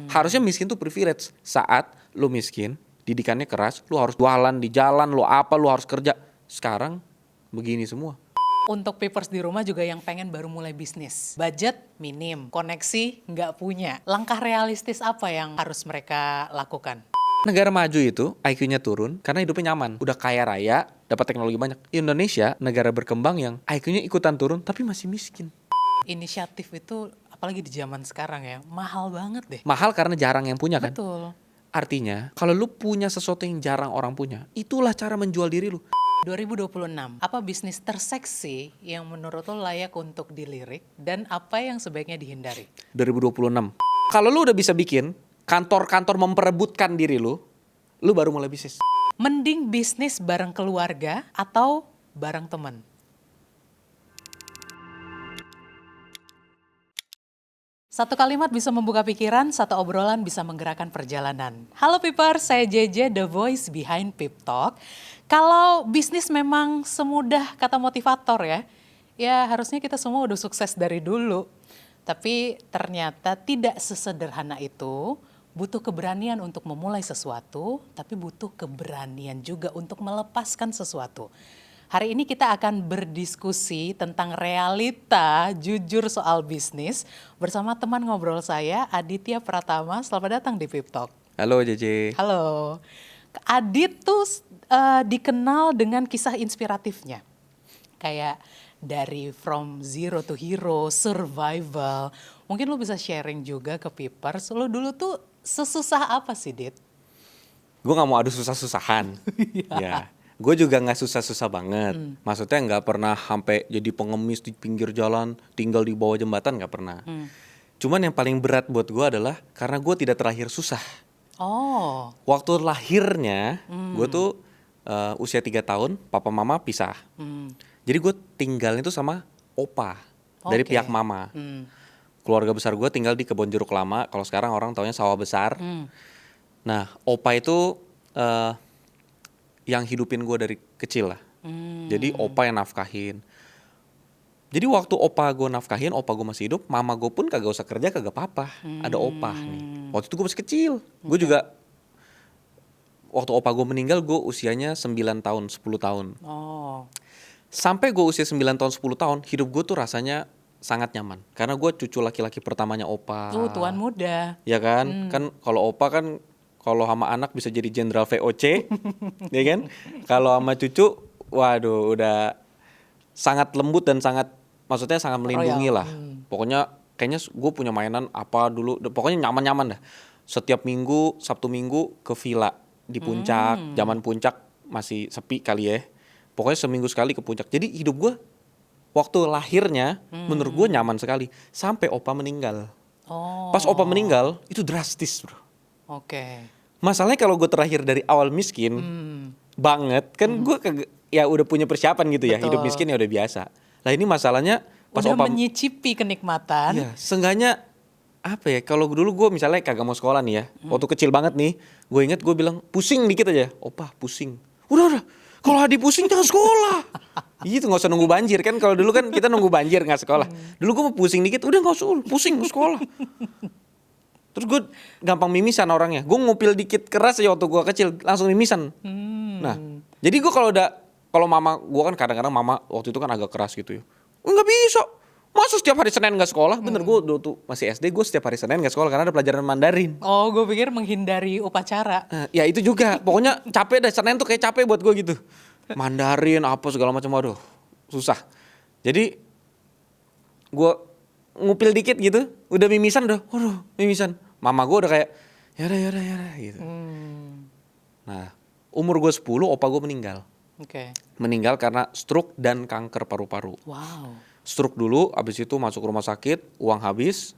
Harusnya miskin tuh privilege. Saat lu miskin, didikannya keras, lu harus jualan di jalan, lu harus kerja. Sekarang begini semua. Untuk Pipers di rumah juga yang pengen baru mulai bisnis. Budget minim, koneksi nggak punya. Langkah realistis apa yang harus mereka lakukan? Negara maju itu IQ-nya turun karena hidupnya nyaman. Udah kaya raya, dapat teknologi banyak. Indonesia, negara berkembang yang IQ-nya ikutan turun tapi masih miskin. Inisiatif itu, apalagi di zaman sekarang ya, mahal banget deh. Mahal karena jarang yang punya kan? Betul. Artinya, kalau lu punya sesuatu yang jarang orang punya, itulah cara menjual diri lu. 2026, apa bisnis terseksi yang menurut lo layak untuk dilirik dan apa yang sebaiknya dihindari? 2026. Kalau lu udah bisa bikin kantor-kantor memperebutkan diri lu baru mulai bisnis. Mending bisnis bareng keluarga atau bareng teman? Satu kalimat bisa membuka pikiran, satu obrolan bisa menggerakkan perjalanan. Halo Pipers, saya JJ, the voice behind Pip Talk. Kalau bisnis memang semudah kata motivator ya harusnya kita semua udah sukses dari dulu. Tapi ternyata tidak sesederhana itu. Butuh keberanian untuk memulai sesuatu, tapi butuh keberanian juga untuk melepaskan sesuatu. Hari ini kita akan berdiskusi tentang realita jujur soal bisnis bersama teman ngobrol saya, Aditya Pratama. Selamat datang di Pip Talk. Halo JJ. Halo. Adit tuh dikenal dengan kisah inspiratifnya. Kayak dari from zero to hero, survival. Mungkin lu bisa sharing juga ke Pipers. Lu dulu tuh sesusah apa sih, Dit? Gue gak mau adu susah-susahan. Ya. Gue juga gak susah-susah banget. Maksudnya gak pernah sampai jadi pengemis di pinggir jalan, tinggal di bawah jembatan, gak pernah. Cuman yang paling berat buat gue adalah karena gue tidak terlahir susah. Oh. Waktu lahirnya, gue tuh usia 3 tahun, papa mama pisah. Jadi gue tinggalnya tuh sama opa dari pihak mama. Keluarga besar gue tinggal di Kebon Jeruk Lama, kalau sekarang orang taunya Sawah Besar. Nah, opa itu yang hidupin gue dari kecil lah. Jadi opa yang nafkahin. Jadi waktu opa gue nafkahin, opa gue masih hidup, mama gue pun kagak usah kerja, kagak apa-apa. Ada opa nih. Waktu itu gue masih kecil. Gue juga, waktu opa gue meninggal, gue usianya 9 tahun, 10 tahun. Sampai gue usia 9 tahun, 10 tahun, hidup gue tuh rasanya sangat nyaman. Karena gue cucu laki-laki pertamanya opa. Tuan muda. Ya kan? Kan kalau opa kan, kalau sama anak bisa jadi jenderal VOC. Ya kan? Kalau sama cucu, waduh udah sangat lembut dan sangat, maksudnya sangat melindungi lah. Pokoknya kayaknya gue punya mainan apa dulu, pokoknya nyaman-nyaman dah. Setiap minggu, Sabtu Minggu ke villa di puncak. Zaman puncak masih sepi kali ya. Pokoknya seminggu sekali ke puncak. Jadi hidup gue waktu lahirnya menurut gue nyaman sekali. Sampai opa meninggal. Pas opa meninggal itu drastis bro. Masalahnya kalau gue terlahir dari awal miskin banget. Kan gue ya udah punya persiapan gitu ya. Hidup miskin ya udah biasa. Lah ini masalahnya pas udah opa menyicipi kenikmatan. Iya, seenggaknya apa ya, kalau dulu gue misalnya kagak mau sekolah nih ya. Waktu kecil banget nih, gue inget gue bilang pusing dikit aja. Opa pusing. Udah. Kalau Adi pusing jangan sekolah. Gitu, gak usah nunggu banjir kan. Kalau dulu kan kita nunggu banjir gak sekolah. Dulu gue mau pusing dikit, udah gak usah pusing sekolah. Terus gue gampang mimisan orangnya. Gue ngupil dikit keras aja waktu gue kecil, langsung mimisan. Nah, jadi gue kalau mama, gue kan kadang-kadang mama waktu itu kan agak keras gitu ya. Gak bisa. Masa setiap hari Senin gak sekolah? Bener, gue dulu tuh masih SD, gue setiap hari Senin gak sekolah karena ada pelajaran Mandarin. Oh, gue pikir menghindari upacara. Ya itu juga, pokoknya capek dah, Senin tuh kayak capek buat gue gitu. Mandarin apa segala macam, aduh susah. Jadi gue ngupil dikit gitu, udah mimisan udah, waduh mimisan. Mama gue udah kayak, yaudah gitu. Nah, umur gue 10, opa gue meninggal. Meninggal karena stroke dan kanker paru-paru. Stroke dulu, abis itu masuk rumah sakit, uang habis,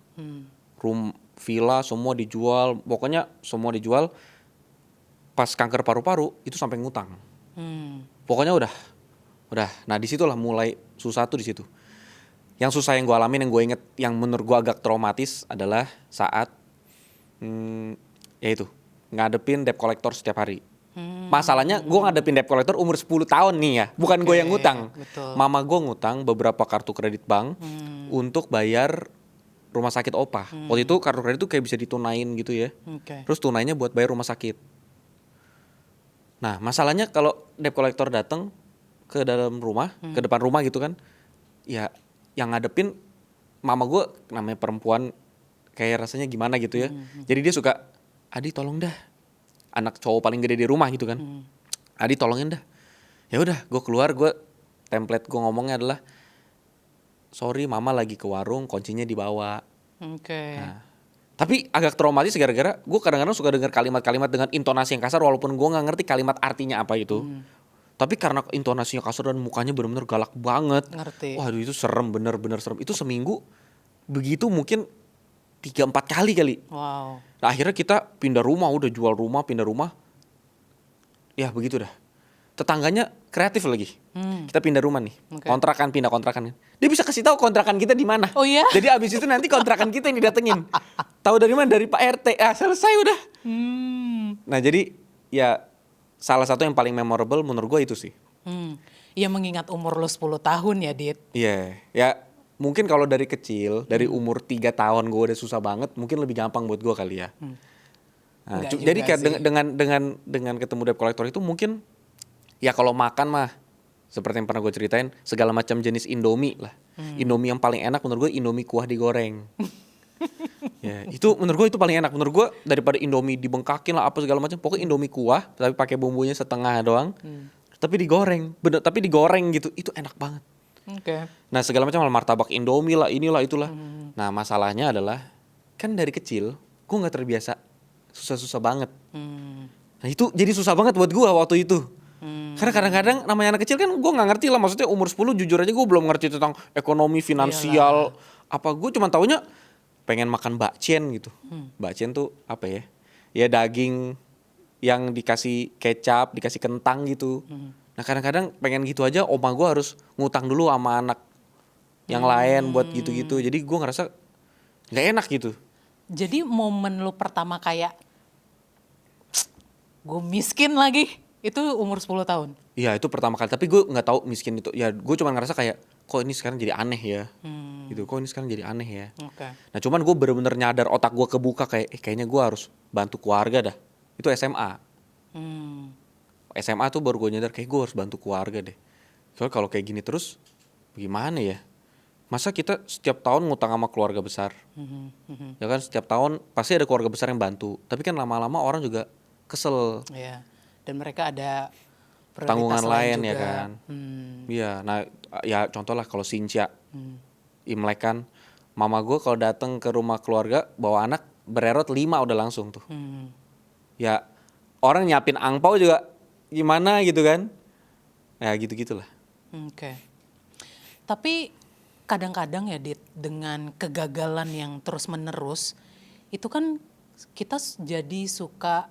villa semua dijual, pokoknya semua dijual. Pas kanker paru-paru itu sampai ngutang. Pokoknya udah. Nah disitulah mulai susah tuh di situ. Yang susah yang gue alamin, yang gue inget, yang menurut gue agak traumatis adalah saat yaitu ngadepin debt collector setiap hari. Masalahnya gue ngadepin debt collector umur 10 tahun nih ya, bukan gue yang ngutang. Mama gue ngutang beberapa kartu kredit bank untuk bayar rumah sakit opa. Waktu itu kartu kredit tuh kayak bisa ditunain gitu ya. Oke. Terus tunainya buat bayar rumah sakit. Nah, masalahnya kalau debt collector datang ke dalam rumah, ke depan rumah gitu kan, ya yang ngadepin mama gue namanya perempuan kayak rasanya gimana gitu ya. Jadi dia suka, Adi tolong dah, anak cowok paling gede di rumah gitu kan. Adi tolongin dah. Ya udah, gue keluar, template gue ngomongnya adalah, sorry mama lagi ke warung, kuncinya dibawa. Oke. Nah, tapi agak traumatis gara-gara gue kadang-kadang suka dengar kalimat-kalimat dengan intonasi yang kasar walaupun gue nggak ngerti kalimat artinya apa itu. Tapi karena intonasinya kasar dan mukanya benar-benar galak banget. Ngerti. Waduh itu serem, bener-bener serem. Itu seminggu begitu mungkin 3-4 kali kali. Wow. Nah akhirnya kita pindah rumah, udah jual rumah, pindah rumah. Ya begitu dah. Tetangganya kreatif lagi. Kita pindah rumah nih. Oke. Pindah kontrakan. Dia bisa kasih tahu kontrakan kita di mana. Oh iya? Jadi abis itu nanti kontrakan kita yang didatengin. Tahu dari mana? Dari Pak RT. Ah selesai udah. Nah jadi ya salah satu yang paling memorable menurut gue itu sih. Ya mengingat umur lo 10 tahun ya, Dit. Iya. Ya mungkin kalau dari kecil, dari umur 3 tahun gue udah susah banget, mungkin lebih gampang buat gue kali ya. Nah, Enggak jadi juga kayak sih. dengan ketemu debt collector itu mungkin ya kalau makan mah seperti yang pernah gue ceritain segala macam jenis Indomie lah. Indomie yang paling enak menurut gue Indomie kuah digoreng. Ya, itu menurut gue itu paling enak. Menurut gue daripada Indomie dibengkakin lah apa segala macam. Pokoknya Indomie kuah tapi pakai bumbunya setengah doang. Tapi digoreng, bener tapi digoreng gitu. Itu enak banget. Oke. Nah, segala macam martabak Indomie lah, inilah itulah. Nah, masalahnya adalah kan dari kecil gue nggak terbiasa susah-susah banget. Nah, itu jadi susah banget buat gue waktu itu. Karena kadang-kadang namanya anak kecil kan gue nggak ngerti lah, maksudnya umur 10 jujur aja gue belum ngerti tentang ekonomi finansial. Apa gue cuma taunya pengen makan bakcien gitu. Bakcien tuh apa ya? Ya daging yang dikasih kecap, dikasih kentang gitu. Nah kadang-kadang pengen gitu aja, oma gue harus ngutang dulu sama anak yang lain buat gitu-gitu. Jadi gue ngerasa nggak enak gitu. Jadi momen lo pertama kayak gue miskin lagi itu umur 10 tahun. Iya itu pertama kali, tapi gue nggak tahu miskin itu. Ya gue cuma ngerasa kayak kok ini sekarang jadi aneh ya. Gitu, kok ini sekarang jadi aneh ya. Oke. Nah cuman gue bener-bener nyadar, otak gue kebuka kayak kayaknya gue harus bantu keluarga dah. Itu SMA. SMA tuh baru gue nyadar kayak gue harus bantu keluarga deh. Soalnya kalau kayak gini terus gimana ya? Masa kita setiap tahun ngutang sama keluarga besar? Ya kan setiap tahun pasti ada keluarga besar yang bantu. Tapi kan lama-lama orang juga kesel. Iya. Dan mereka ada prioritas Tanggungan lain juga. ya kan. Iya, nah ya contoh lah kalau Sincia, Imlek kan, mama gue kalau datang ke rumah keluarga bawa anak bererot 5 udah langsung tuh. Ya orang nyiapin angpau juga gimana gitu kan. Ya gitu-gitulah. Oke. Tapi kadang-kadang ya Dit, dengan kegagalan yang terus-menerus, itu kan kita jadi suka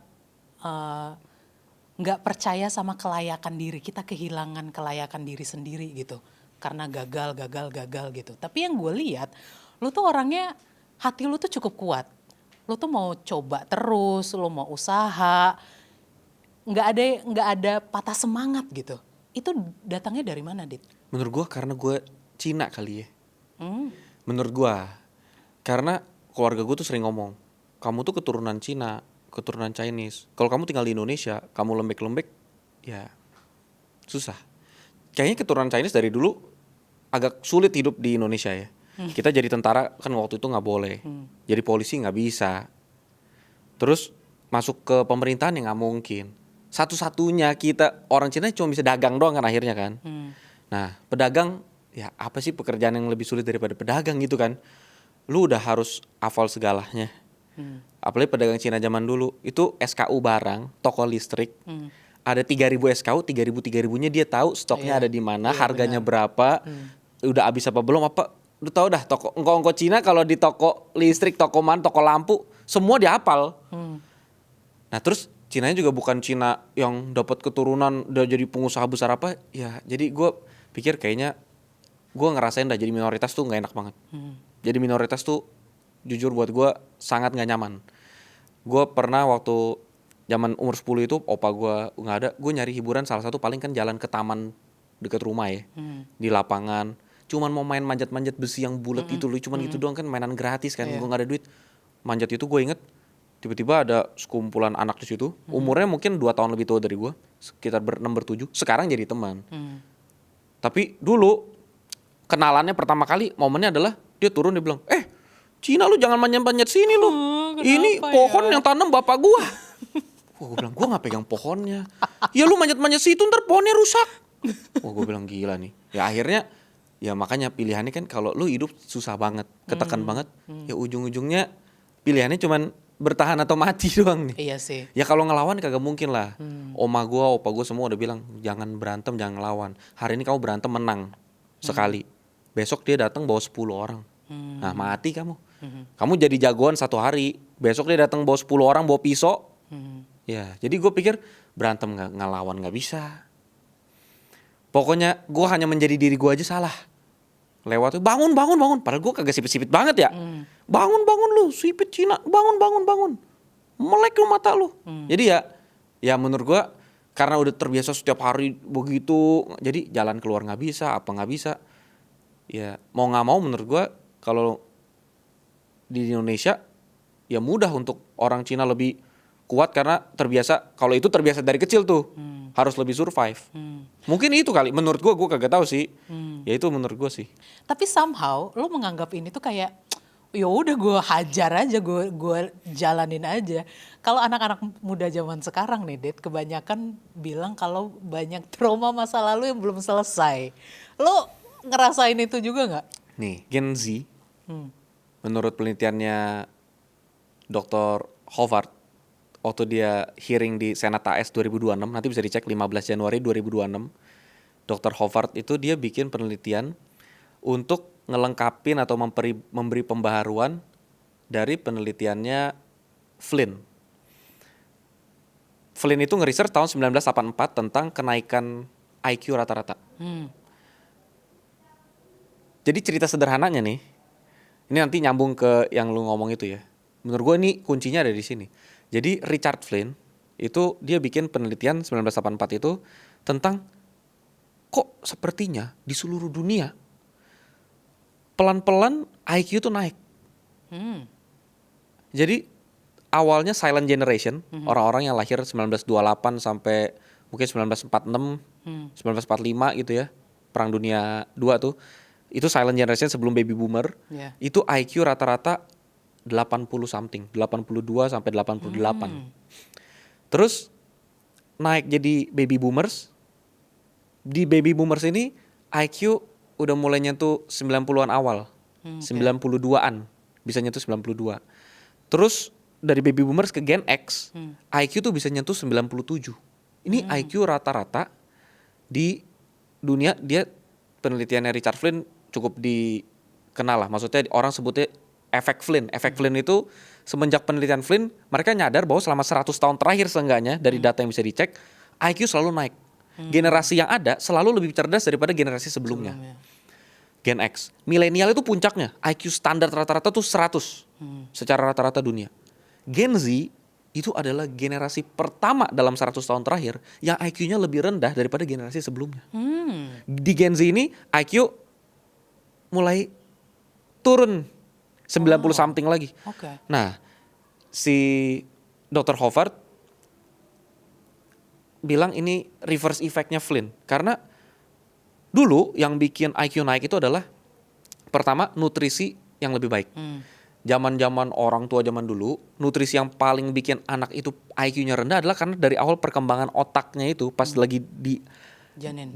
nggak percaya sama kelayakan diri. Kita kehilangan kelayakan diri sendiri gitu. Karena gagal gitu. Tapi yang gue lihat, lu tuh orangnya, hati lu tuh cukup kuat. Lu tuh mau coba terus, lu mau usaha. Nggak ada patah semangat gitu. Itu datangnya dari mana, Dit? Menurut gue karena gue Cina kali ya. Menurut gue karena keluarga gue tuh sering ngomong, kamu tuh keturunan Cina, keturunan Chinese. Kalau kamu tinggal di Indonesia, kamu lembek-lembek, ya susah. Kayaknya keturunan Chinese dari dulu agak sulit hidup di Indonesia ya. Kita jadi tentara kan waktu itu nggak boleh, jadi polisi nggak bisa. Terus masuk ke pemerintahan yang nggak mungkin. Satu-satunya kita orang Cina cuma bisa dagang doang kan akhirnya kan. Nah pedagang ya apa sih pekerjaan yang lebih sulit daripada pedagang gitu kan. Lu udah harus hafal segalanya. Apalagi pedagang Cina zaman dulu itu SKU barang, toko listrik. Ada 3.000 SKU, 3.000-nya dia tahu stoknya ada di mana, harganya berapa, udah habis apa belum apa. Lu tahu dah toko engko Cina kalau di toko listrik, toko lampu, semua dihafal. Nah, terus Cinanya juga bukan Cina yang dapat keturunan udah jadi pengusaha besar apa. Ya, jadi gue pikir kayaknya gue ngerasain dah jadi minoritas tuh nggak enak banget. Jadi minoritas tuh jujur buat gue sangat nggak nyaman. Gue pernah waktu zaman umur 10 itu opa gue nggak ada, gue nyari hiburan salah satu paling kan jalan ke taman dekat rumah ya, di lapangan cuman mau main manjat-manjat besi yang bulat itu loh, cuman gitu doang kan, mainan gratis kan, gue nggak ada duit. Manjat itu gue inget, tiba-tiba ada sekumpulan anak di situ, umurnya mungkin 2 tahun lebih tua dari gue, sekitar ber-6 ber-7, sekarang jadi teman. Tapi dulu kenalannya pertama kali momennya adalah dia turun, dia bilang, Cina lu jangan manjat-manjat sini lu, ini kenapa pohon ya? yang tanam bapak gua. Wah, gue bilang, gue gak pegang pohonnya. Ya lu manjat-manjat situ ntar pohonnya rusak. Wah, gue bilang gila nih. Ya akhirnya, ya makanya pilihannya kan kalau lu hidup susah banget, ketekan banget, ya ujung-ujungnya pilihannya cuman bertahan atau mati doang nih. Iya sih. Ya kalau ngelawan kagak mungkin lah. Oma gua, opa gua semua udah bilang, jangan berantem, jangan ngelawan. Hari ini kamu berantem menang sekali. Besok dia datang bawa 10 orang. Nah, mati kamu. Kamu jadi jagoan 1 hari, besok dia datang bawa 10 orang bawa pisau. Ya, jadi gue pikir berantem ngelawan nggak bisa. Pokoknya gue hanya menjadi diri gue aja salah. Lewat tuh bangun. Padahal gue kagak sipit-sipit banget ya. Bangun lu, sipit Cina. Bangun. Melek lu mata lu. Jadi ya menurut gue karena udah terbiasa setiap hari begitu, jadi jalan keluar nggak bisa, apa nggak bisa. Ya mau nggak mau menurut gue kalau di Indonesia ya mudah untuk orang Cina lebih kuat karena terbiasa, kalau itu terbiasa dari kecil tuh, harus lebih survive. Mungkin itu kali, menurut gue kagak tahu sih. Ya itu menurut gue sih. Tapi somehow lo menganggap ini tuh kayak ya udah gue hajar aja, gue jalanin aja. Kalau anak-anak muda zaman sekarang nih, Det, kebanyakan bilang kalau banyak trauma masa lalu yang belum selesai. Lo ngerasain itu juga nggak? Nih, Gen Z, menurut penelitiannya Dr. Howard, waktu dia hearing di Senat AS 2026, nanti bisa dicek 15 Januari 2026, Dr. Howard itu dia bikin penelitian untuk ngelengkapin atau memberi pembaharuan dari penelitiannya Flynn. Flynn itu nge-research tahun 1984 tentang kenaikan IQ rata-rata. Jadi cerita sederhananya nih, ini nanti nyambung ke yang lu ngomong itu ya. Menurut gue ini kuncinya ada di sini. Jadi Richard Flynn itu dia bikin penelitian 1984 itu tentang kok sepertinya di seluruh dunia pelan-pelan IQ itu naik. Jadi awalnya silent generation, orang-orang yang lahir 1928 sampai mungkin 1946, 1945 gitu ya, Perang Dunia II tuh, itu silent generation sebelum baby boomer, itu IQ rata-rata 80 something, 82 sampai 88. Terus naik jadi baby boomers. Di baby boomers ini IQ udah mulai nyentuh 90-an awal. 92-an. Bisa nyentuh 92. Terus dari baby boomers ke Gen X, IQ tuh bisa nyentuh 97. Ini IQ rata-rata di dunia, dia penelitiannya Richard Flynn cukup dikenal lah. Maksudnya orang sebutnya efek Flynn. Efek Flynn itu semenjak penelitian Flynn, mereka nyadar bahwa selama 100 tahun terakhir seenggaknya dari data yang bisa dicek, IQ selalu naik. Generasi yang ada selalu lebih cerdas daripada generasi sebelumnya. Gen X. Milenial itu puncaknya. IQ standar rata-rata tuh 100 secara rata-rata dunia. Gen Z itu adalah generasi pertama dalam 100 tahun terakhir yang IQ-nya lebih rendah daripada generasi sebelumnya. Di Gen Z ini IQ mulai turun 90 something lagi. Nah, si Dr. Howard bilang ini reverse effect-nya Flynn. Karena dulu yang bikin IQ naik itu adalah pertama nutrisi yang lebih baik. Zaman-zaman orang tua zaman dulu, nutrisi yang paling bikin anak itu IQ-nya rendah adalah karena dari awal perkembangan otaknya itu pas lagi di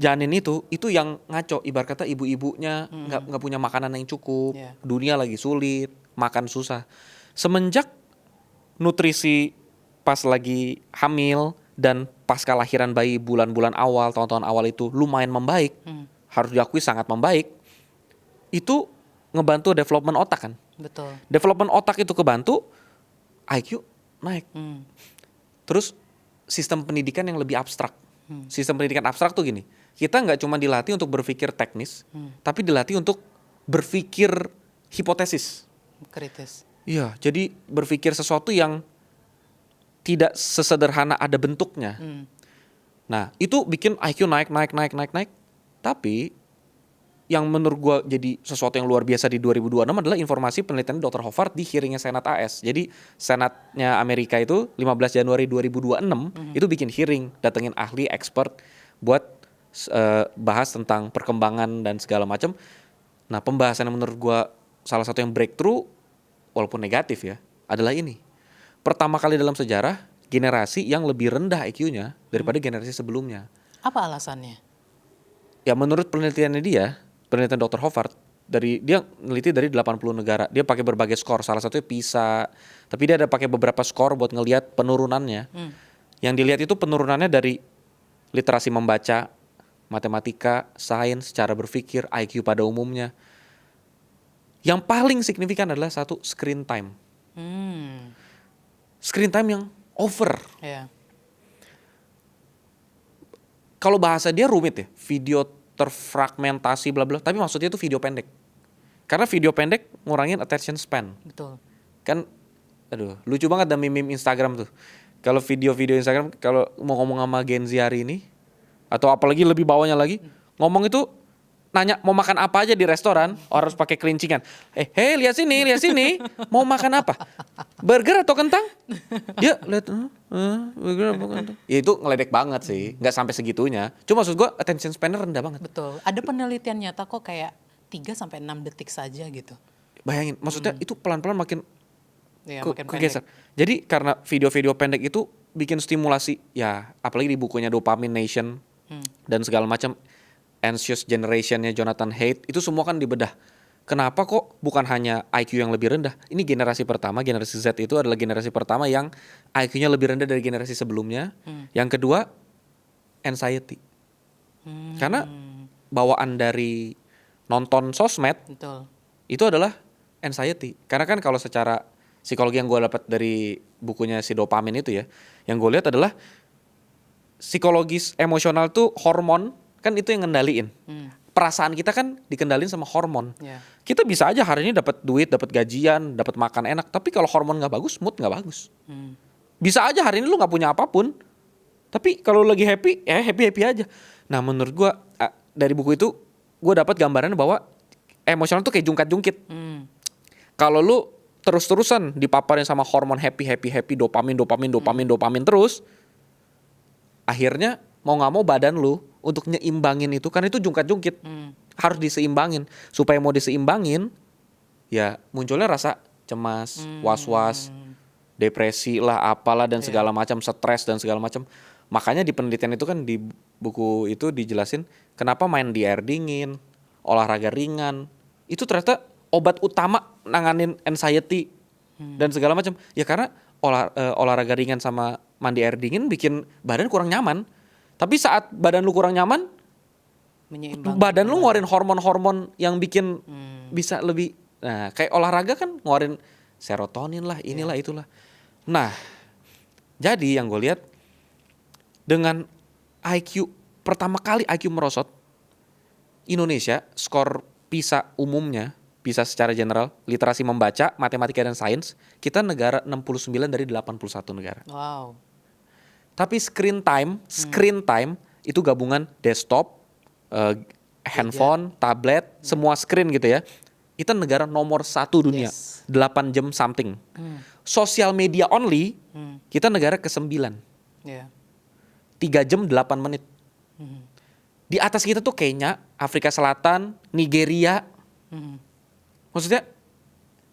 janin itu yang ngaco. Ibarat kata ibu-ibunya nggak punya makanan yang cukup, dunia lagi sulit, makan susah. Semenjak nutrisi pas lagi hamil dan pasca lahiran bayi bulan-bulan awal, tahun-tahun awal itu lumayan membaik, harus diakui sangat membaik, itu ngebantu development otak kan. Betul. Development otak itu kebantu, IQ naik. Terus sistem pendidikan yang lebih abstrak. Sistem pendidikan abstrak tuh gini, kita nggak cuma dilatih untuk berpikir teknis, tapi dilatih untuk berpikir hipotesis. Kritis. Iya, jadi berpikir sesuatu yang tidak sesederhana ada bentuknya. Nah, itu bikin IQ naik. Tapi yang menurut gue jadi sesuatu yang luar biasa di 2026 adalah informasi penelitian Dr. Howard di hearingnya Senat AS. Jadi Senatnya Amerika itu 15 Januari 2026 itu bikin hearing, datengin ahli expert buat bahas tentang perkembangan dan segala macam. Nah, pembahasan yang menurut gue salah satu yang breakthrough walaupun negatif ya adalah ini. Pertama kali dalam sejarah generasi yang lebih rendah IQ-nya daripada generasi sebelumnya. Apa alasannya? Ya menurut penelitiannya dia, penelitian Dr. Howard, dia neliti dari 80 negara. Dia pakai berbagai skor, salah satunya PISA. Tapi dia ada pakai beberapa skor buat ngelihat penurunannya. Yang dilihat itu penurunannya dari literasi membaca, matematika, sains, cara berpikir, IQ pada umumnya. Yang paling signifikan adalah satu, screen time. Screen time yang over. Ya. Kalau bahasa dia rumit ya, video terfragmentasi bla bla, tapi maksudnya itu video pendek. Karena video pendek ngurangin attention span. Betul. Kan aduh, lucu banget ada meme Instagram tuh. Kalau video-video Instagram kalau mau ngomong sama Gen Z hari ini atau apalagi lebih bawahnya lagi, ngomong itu nanya mau makan apa aja di restoran, orang harus pakai kelincingan. Lihat sini, mau makan apa? Burger atau kentang? Dia lihat, burger apa kentang? Ya itu ngeledek banget sih, nggak sampai segitunya. Cuma maksud gue attention span-nya rendah banget. Betul. Ada penelitian nyata kok kayak 3-6 detik saja gitu. Bayangin, maksudnya itu pelan-pelan makin Ya, makin kegeser. pendek. Jadi karena video-video pendek itu bikin stimulasi, ya apalagi di bukunya Dopamine Nation dan segala macam. Anxious Generation-nya Jonathan Haidt, itu semua kan dibedah. Kenapa kok bukan hanya IQ yang lebih rendah? Ini generasi pertama, generasi Z itu adalah generasi pertama yang IQ-nya lebih rendah dari generasi sebelumnya. Yang kedua, anxiety. Karena bawaan dari nonton sosmed Betul. itu adalah anxiety. Karena kan kalau secara psikologi yang gue dapat dari bukunya si Dopamine itu ya, yang gue lihat adalah psikologis emosional tuh hormon, kan itu yang ngendaliin. Perasaan kita kan dikendalin sama hormon. Yeah. Kita bisa aja hari ini dapat duit, dapat gajian, dapat makan enak, tapi kalau hormon nggak bagus, mood nggak bagus. Bisa aja hari ini lu nggak punya apapun, tapi kalau lagi happy, ya happy aja. Nah menurut gue dari buku itu gue dapat gambaran bahwa emosional tuh kayak jungkat-jungkit. Kalau lu terus-terusan dipaparin sama hormon happy, dopamin terus, akhirnya mau nggak mau badan lu untuk nyeimbangin itu, kan itu jungkat-jungkit, harus diseimbangin. Supaya mau diseimbangin, ya munculnya rasa cemas, was-was, depresi lah, apalah dan segala macam, stres dan segala macam. Makanya di penelitian itu kan di buku itu dijelasin kenapa main di air dingin, olahraga ringan, itu ternyata obat utama nanganin anxiety dan segala macam. Ya karena olahraga ringan sama mandi air dingin bikin badan kurang nyaman. Tapi saat badan lu kurang nyaman, badan lu ngeluarin hormon-hormon yang bikin bisa lebih, nah kayak olahraga kan ngeluarin serotonin lah, inilah itulah. Nah, jadi yang gue lihat dengan IQ, pertama kali IQ merosot, Indonesia skor PISA umumnya, PISA secara general, literasi membaca, matematika dan sains, kita negara 69 dari 81 negara. Wow. Tapi screen time itu gabungan desktop, handphone, tablet, semua screen gitu ya. Kita negara nomor 1 dunia, 8 jam something. Social media only, kita negara ke-9. 3 jam 8 menit. Di atas kita tuh Kenya, Afrika Selatan, Nigeria. Maksudnya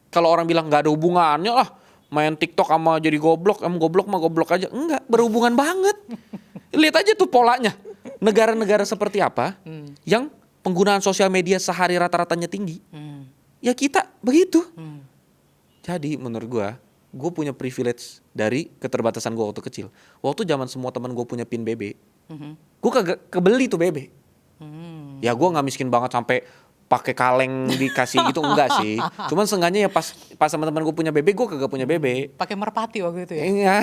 kalau orang bilang nggak ada hubungannya lah, main TikTok sama jadi goblok, goblok mah goblok aja. Enggak, berhubungan banget. Lihat aja tuh polanya. Negara-negara seperti apa yang penggunaan sosial media sehari rata-ratanya tinggi. Ya kita begitu. Jadi menurut gue punya privilege dari keterbatasan gue waktu kecil. Waktu zaman semua teman gue punya pin BB, gue kagak kebeli tuh BB. Ya gue nggak miskin banget sampai pakai kaleng dikasih gitu, enggak sih. Cuman seenggaknya ya pas sama teman gue punya BB, gue kagak punya BB. Pakai merpati waktu itu ya? Iya.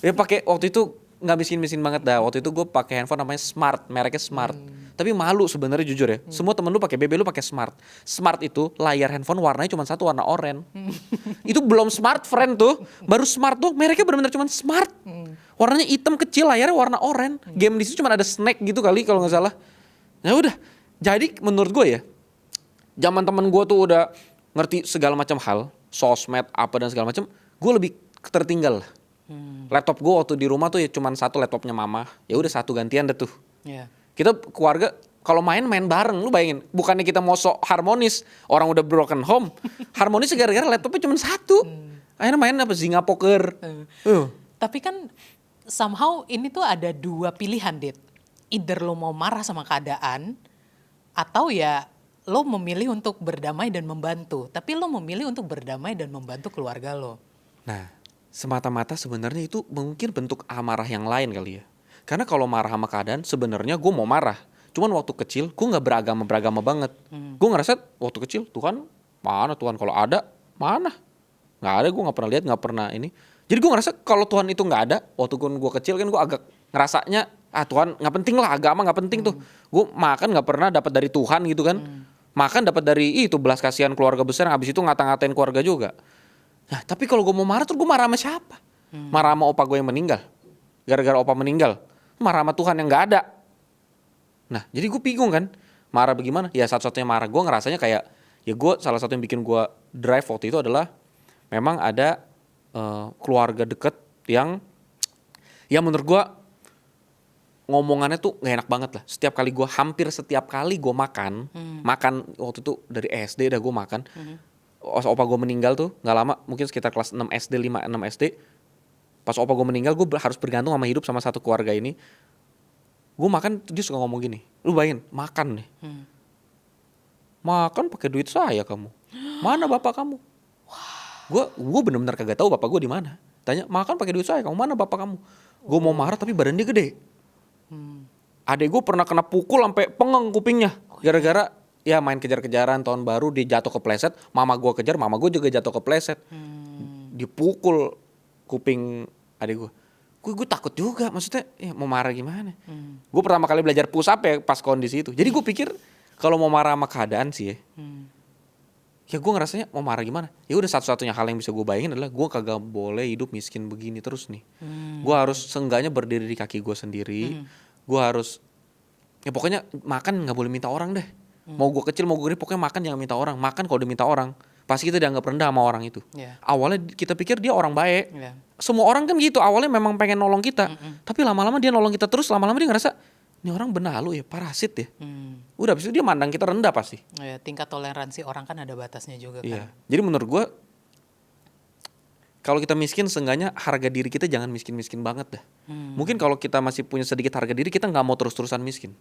Ya pakai waktu itu nggak miskin banget dah. Waktu itu gue pakai handphone namanya Smart, mereknya Smart. Tapi malu sebenarnya jujur ya. Semua temen lu pakai BB, lu pakai Smart. Smart itu layar handphone warnanya cuma satu, warna oranye. Itu belum Smart Friend tuh, baru Smart tuh mereknya benar-benar cuma Smart. Warnanya hitam kecil, layarnya warna oranye. Game di situ cuma ada snack gitu kali kalau nggak salah. Ya udah. Jadi menurut gue ya, Zaman temen gue tuh udah ngerti segala macam hal, sosmed apa dan segala macam, gue lebih tertinggal. Laptop gue waktu di rumah tuh ya cuman satu, laptopnya mama. Ya udah satu, gantian deh tuh. Iya. Kita keluarga kalau main bareng, lu bayangin. Bukannya kita mau sok harmonis, orang udah broken home. Harmonis gara-gara laptopnya cuma satu. Akhirnya main apa, Zynga Poker. Tapi kan somehow ini tuh ada dua pilihan, Dit. Either lo mau marah sama keadaan, atau ya lo memilih untuk berdamai dan membantu. Tapi lo memilih untuk berdamai dan membantu keluarga lo. Nah, semata-mata sebenarnya itu mungkin bentuk amarah yang lain kali ya. Karena kalau marah sama keadaan, sebenarnya gue mau marah. Cuman waktu kecil, gue nggak beragama banget. Gue ngerasa waktu kecil, Tuhan mana Tuhan, kalau ada mana? Nggak ada, gue nggak pernah lihat, nggak pernah ini. Jadi gue ngerasa kalau Tuhan itu nggak ada, waktu gue kecil kan gue agak ngerasanya, Tuhan nggak penting lah, agama nggak penting tuh. Gue makan nggak pernah dapat dari Tuhan gitu kan. Makan dapat dari itu belas kasihan keluarga besar, yang abis itu ngata-ngatain keluarga juga. Nah, tapi kalau gue mau marah tuh gue marah sama siapa? Marah sama opa gue yang meninggal. Gara-gara opa meninggal. Marah sama Tuhan yang gak ada. Nah, jadi gue bingung kan. Marah bagaimana? Ya satu-satunya marah gue ngerasanya kayak, ya gue salah satu yang bikin gue drive waktu itu adalah memang ada keluarga deket yang menurut gue ngomongannya tuh gak enak banget lah. Hampir setiap kali gue makan waktu itu dari SD dah gue makan. Opa gue meninggal tuh gak lama, mungkin sekitar kelas 6 SD, 5-6 SD. Pas opa gue meninggal, gue harus bergantung sama hidup sama satu keluarga ini. Gue makan, dia suka ngomong gini, lu bayangin, makan nih. Makan pakai duit saya kamu. Mana bapak kamu? Gue benar-benar kagak tahu bapak gue di mana. Tanya, makan pakai duit saya, kamu mana bapak kamu? Gue mau marah tapi badan dia gede. Adek gue pernah kena pukul sampai pengeng kupingnya. Gara-gara ya main kejar-kejaran tahun baru, dia jatuh kepleset. Mama gue kejar, mama gue juga jatuh kepleset. Dipukul kuping adek gue. Gue takut juga, maksudnya ya mau marah gimana. Gue pertama kali belajar push up ya pas kondisi itu. Jadi gue pikir kalau mau marah sama keadaan sih ya gue ngerasanya mau marah gimana. Ya udah satu-satunya hal yang bisa gue bayangin adalah gue kagak boleh hidup miskin begini terus nih. Gue harus seenggaknya berdiri di kaki gue sendiri. Gue harus, ya pokoknya makan gak boleh minta orang deh. Mau gue kecil mau gue gede, pokoknya makan jangan minta orang. Makan kalau udah minta orang, pasti kita dianggap rendah sama orang itu. Awalnya kita pikir dia orang baik. Semua orang kan gitu, awalnya memang pengen nolong kita. Tapi lama-lama dia nolong kita terus, lama-lama dia ngerasa, ini orang benalu ya, parasit ya. Udah abis itu dia mandang kita rendah pasti. Ya, tingkat toleransi orang kan ada batasnya juga kan. Jadi menurut gue, kalau kita miskin, seenggaknya harga diri kita jangan miskin-miskin banget dah. Mungkin kalau kita masih punya sedikit harga diri, kita gak mau terus-terusan miskin.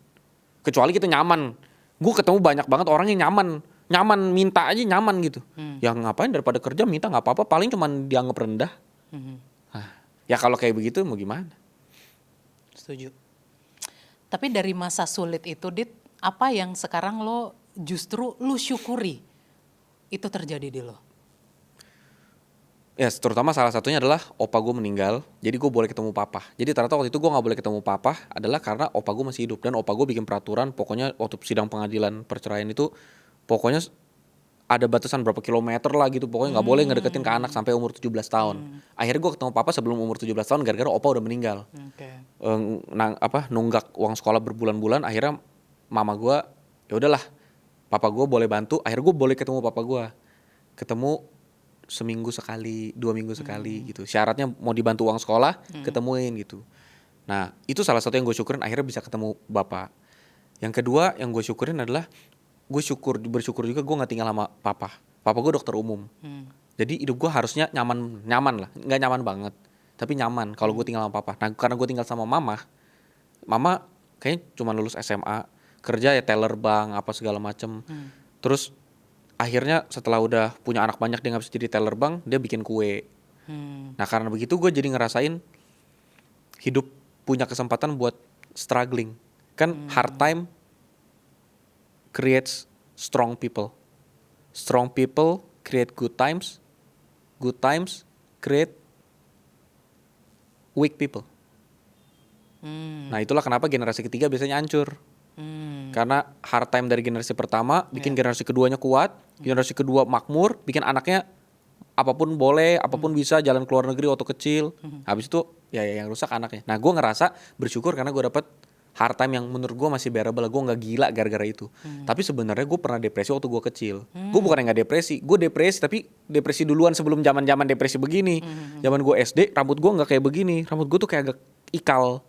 Kecuali kita nyaman. Gue ketemu banyak banget orang yang nyaman minta aja nyaman gitu. Ya ngapain daripada kerja minta gak apa-apa, paling cuma dianggap rendah. Nah, ya kalau kayak begitu mau gimana? Setuju. Tapi dari masa sulit itu, Dit, apa yang sekarang lo justru lu syukuri itu terjadi di lo? Ya terutama salah satunya adalah opa gue meninggal, jadi gue boleh ketemu papa. Jadi ternyata waktu itu gue gak boleh ketemu papa adalah karena opa gue masih hidup. Dan opa gue bikin peraturan, pokoknya waktu sidang pengadilan perceraian itu, pokoknya ada batasan berapa kilometer lah gitu. Pokoknya gak boleh ngedeketin ke anak sampai umur 17 tahun. Akhirnya gue ketemu papa sebelum umur 17 tahun gara-gara opa udah meninggal. Nunggak uang sekolah berbulan-bulan, akhirnya mama gue, ya udahlah, papa gue boleh bantu. Akhirnya gue boleh ketemu papa gue. Ketemu seminggu sekali, 2 minggu sekali gitu. Syaratnya mau dibantu uang sekolah, ketemuin gitu. Nah itu salah satu yang gue syukurin, akhirnya bisa ketemu bapak. Yang kedua yang gue syukurin adalah gue bersyukur juga gue gak tinggal sama papa. Papa gue dokter umum. Jadi hidup gue harusnya nyaman lah. Gak nyaman banget, tapi nyaman kalau gue tinggal sama papa. Nah karena gue tinggal sama mama kayaknya cuma lulus SMA, kerja ya teller bank apa segala macem. Terus akhirnya setelah udah punya anak banyak, dia gak bisa jadi teller bank, dia bikin kue. Nah karena begitu gue jadi ngerasain hidup punya kesempatan buat struggling. Kan hard time creates strong people. Strong people create good times. Good times create weak people. Nah itulah kenapa generasi ketiga biasanya hancur. Karena hard time dari generasi pertama bikin generasi keduanya kuat, generasi kedua makmur, bikin anaknya apapun boleh, apapun bisa, jalan ke luar negeri waktu kecil. Habis itu ya yang rusak anaknya. Nah gue ngerasa bersyukur karena gue dapet hard time yang menurut gue masih bearable. Gue nggak gila gara-gara itu. Tapi sebenarnya gue pernah depresi waktu gue kecil. Gue bukan yang nggak depresi, gue depresi tapi depresi duluan sebelum zaman depresi begini. Zaman gue SD rambut gue nggak kayak begini, rambut gue tuh kayak agak ikal.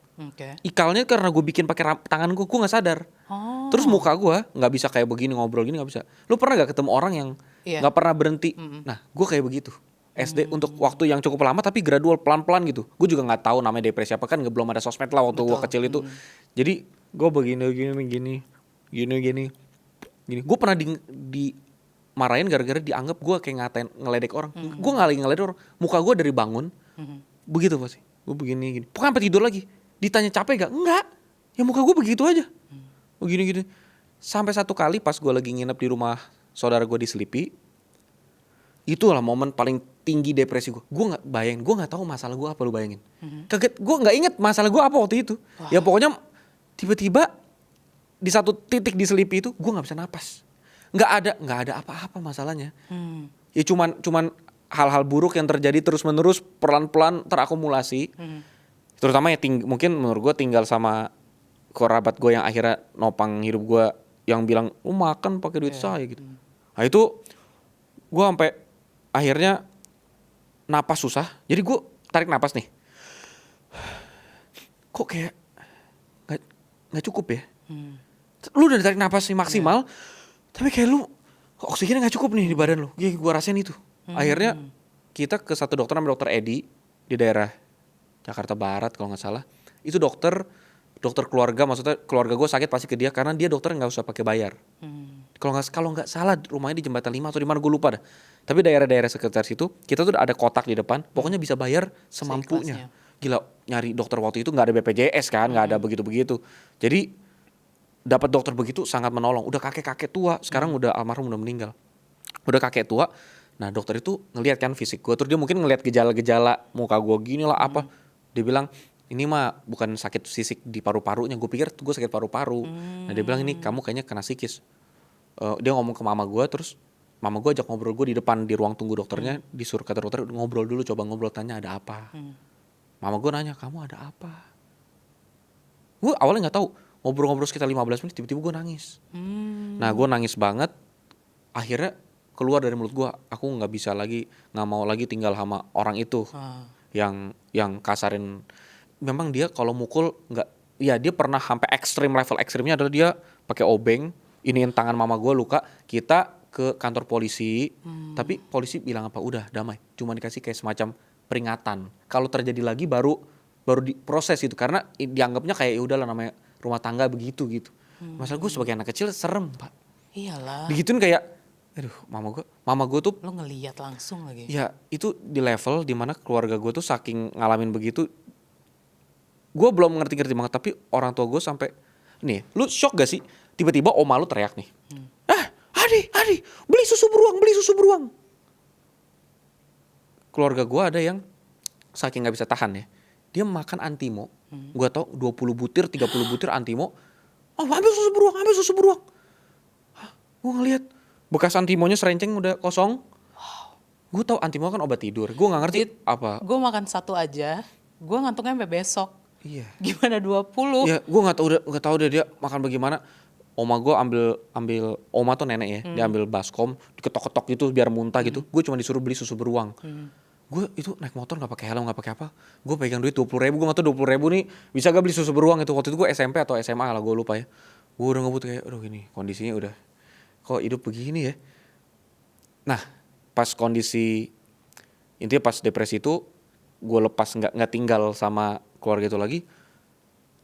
Ikalnya karena gue bikin pakai tangan gue nggak sadar. Terus muka gue nggak bisa kayak begini, ngobrol gini nggak bisa. Lu pernah nggak ketemu orang yang nggak pernah berhenti? Nah, gue kayak begitu. SD untuk waktu yang cukup lama tapi gradual pelan-pelan gitu. Gue juga nggak tahu namanya depresi apa, kan belum ada sosmed lah waktu gue kecil itu. Jadi gue gini. Gue pernah dimarahin gara-gara dianggap gue kayak ngeledek orang. Gue nggak lagi ngeledek orang. Muka gue dari bangun begitu pasti. Gue begini. Pokoknya sampai tidur lagi. Ditanya capek gak? Enggak. Ya muka gue begitu aja. Begini. Sampai satu kali pas gue lagi nginep di rumah saudara gue di Selipi. Itulah momen paling tinggi depresi gue. Gue nggak bayangin, gue nggak tahu masalah gue apa, lu bayangin. Kaget, gue nggak inget masalah gue apa waktu itu. Ya pokoknya tiba-tiba di satu titik di Selipi itu gue nggak bisa napas. Nggak ada apa-apa masalahnya. Ya cuman hal-hal buruk yang terjadi terus-menerus pelan-pelan terakumulasi. Terutama ya mungkin menurut gue tinggal sama kerabat gue yang akhirnya nopang hidup gue, yang bilang lu makan pakai duit saya gitu. Nah itu gue sampai akhirnya napas susah. Jadi gue tarik napas nih. Kok kayak nggak cukup ya? Lu udah tarik napas nih maksimal, tapi kayak lu oksigennya nggak cukup nih di badan lu. Gue rasain itu. Akhirnya kita ke satu dokter namanya Dokter Edi di daerah Jakarta Barat kalau nggak salah. Itu dokter keluarga, maksudnya keluarga gue sakit pasti ke dia karena dia dokter nggak usah pakai bayar. Kalau nggak salah rumahnya di Jembatan 5 atau di mana gue lupa dah. Tapi daerah-daerah sekitar situ kita tuh ada kotak di depan, pokoknya bisa bayar semampunya. Gila, nyari dokter waktu itu nggak ada BPJS kan, nggak ada begitu-begitu. Jadi dapat dokter begitu sangat menolong. Udah kakek tua, sekarang udah almarhum, udah meninggal. Udah kakek tua. Nah dokter itu ngelihat kan fisik gue, terus dia mungkin ngelihat gejala-gejala muka gue gini lah apa. Dia bilang ini mah bukan sakit fisik di paru-parunya. Gue pikir gue sakit paru-paru. Nah dia bilang ini kamu kayaknya kena psikis. Dia ngomong ke mama gue, terus mama gue ajak ngobrol gue di depan di ruang tunggu dokternya. Disuruh kata dokter ngobrol dulu, coba ngobrol, tanya ada apa. Mama gue nanya kamu ada apa. Gue awalnya nggak tahu. Ngobrol-ngobrol sekitar 15 menit tiba-tiba gue nangis. Nah gue nangis banget. Akhirnya keluar dari mulut gue, aku nggak bisa lagi, nggak mau lagi tinggal sama orang itu yang kasarin. Memang dia kalau mukul nggak, ya dia pernah sampai level ekstrimnya adalah dia pakai obeng, iniin tangan mama gue luka. Kita ke kantor polisi, tapi polisi bilang apa? Udah damai, cuma dikasih kayak semacam peringatan. Kalau terjadi lagi baru diproses itu, karena dianggapnya kayak ya udahlah namanya rumah tangga begitu gitu. Masalah gue sebagai anak kecil serem pak. Iyalah. Digituin kayak, aduh mama gue tuh. Lo ngeliat langsung lagi. Ya itu di level dimana keluarga gue tuh saking ngalamin begitu. Gue belum ngerti banget, tapi orang tua gue sampai, nih lu shock gak sih? Tiba-tiba oma lu teriak nih. Adi, beli susu beruang. Keluarga gue ada yang saking gak bisa tahan ya. Dia makan Antimo. Gue tau 20 butir, 30 butir Antimo. Oh ambil susu beruang. Gue ngeliat bekas Antimonya serenceng udah kosong. Gue tau Antimo kan obat tidur. Gue gak ngerti apa. Gue makan satu aja, gue ngantuknya sampai besok. Iya. Gimana 20? Ya gue nggak tahu dia makan bagaimana. Oma gue ambil oma tuh nenek ya, dia ambil baskom, diketok-ketok gitu biar muntah gitu. Gue cuma disuruh beli susu beruang. Gue itu naik motor nggak pakai helm, nggak pakai apa. Gue pegang duit 20.000, gue nggak tahu 20.000 nih bisa gak beli susu beruang itu. Waktu itu gue SMP atau SMA lah, gue lupa ya. Gue udah ngebut kayak, aduh gini kondisinya udah, kok hidup begini ya. Nah pas kondisi intinya pas depresi itu, gue lepas nggak tinggal sama keluarga itu lagi,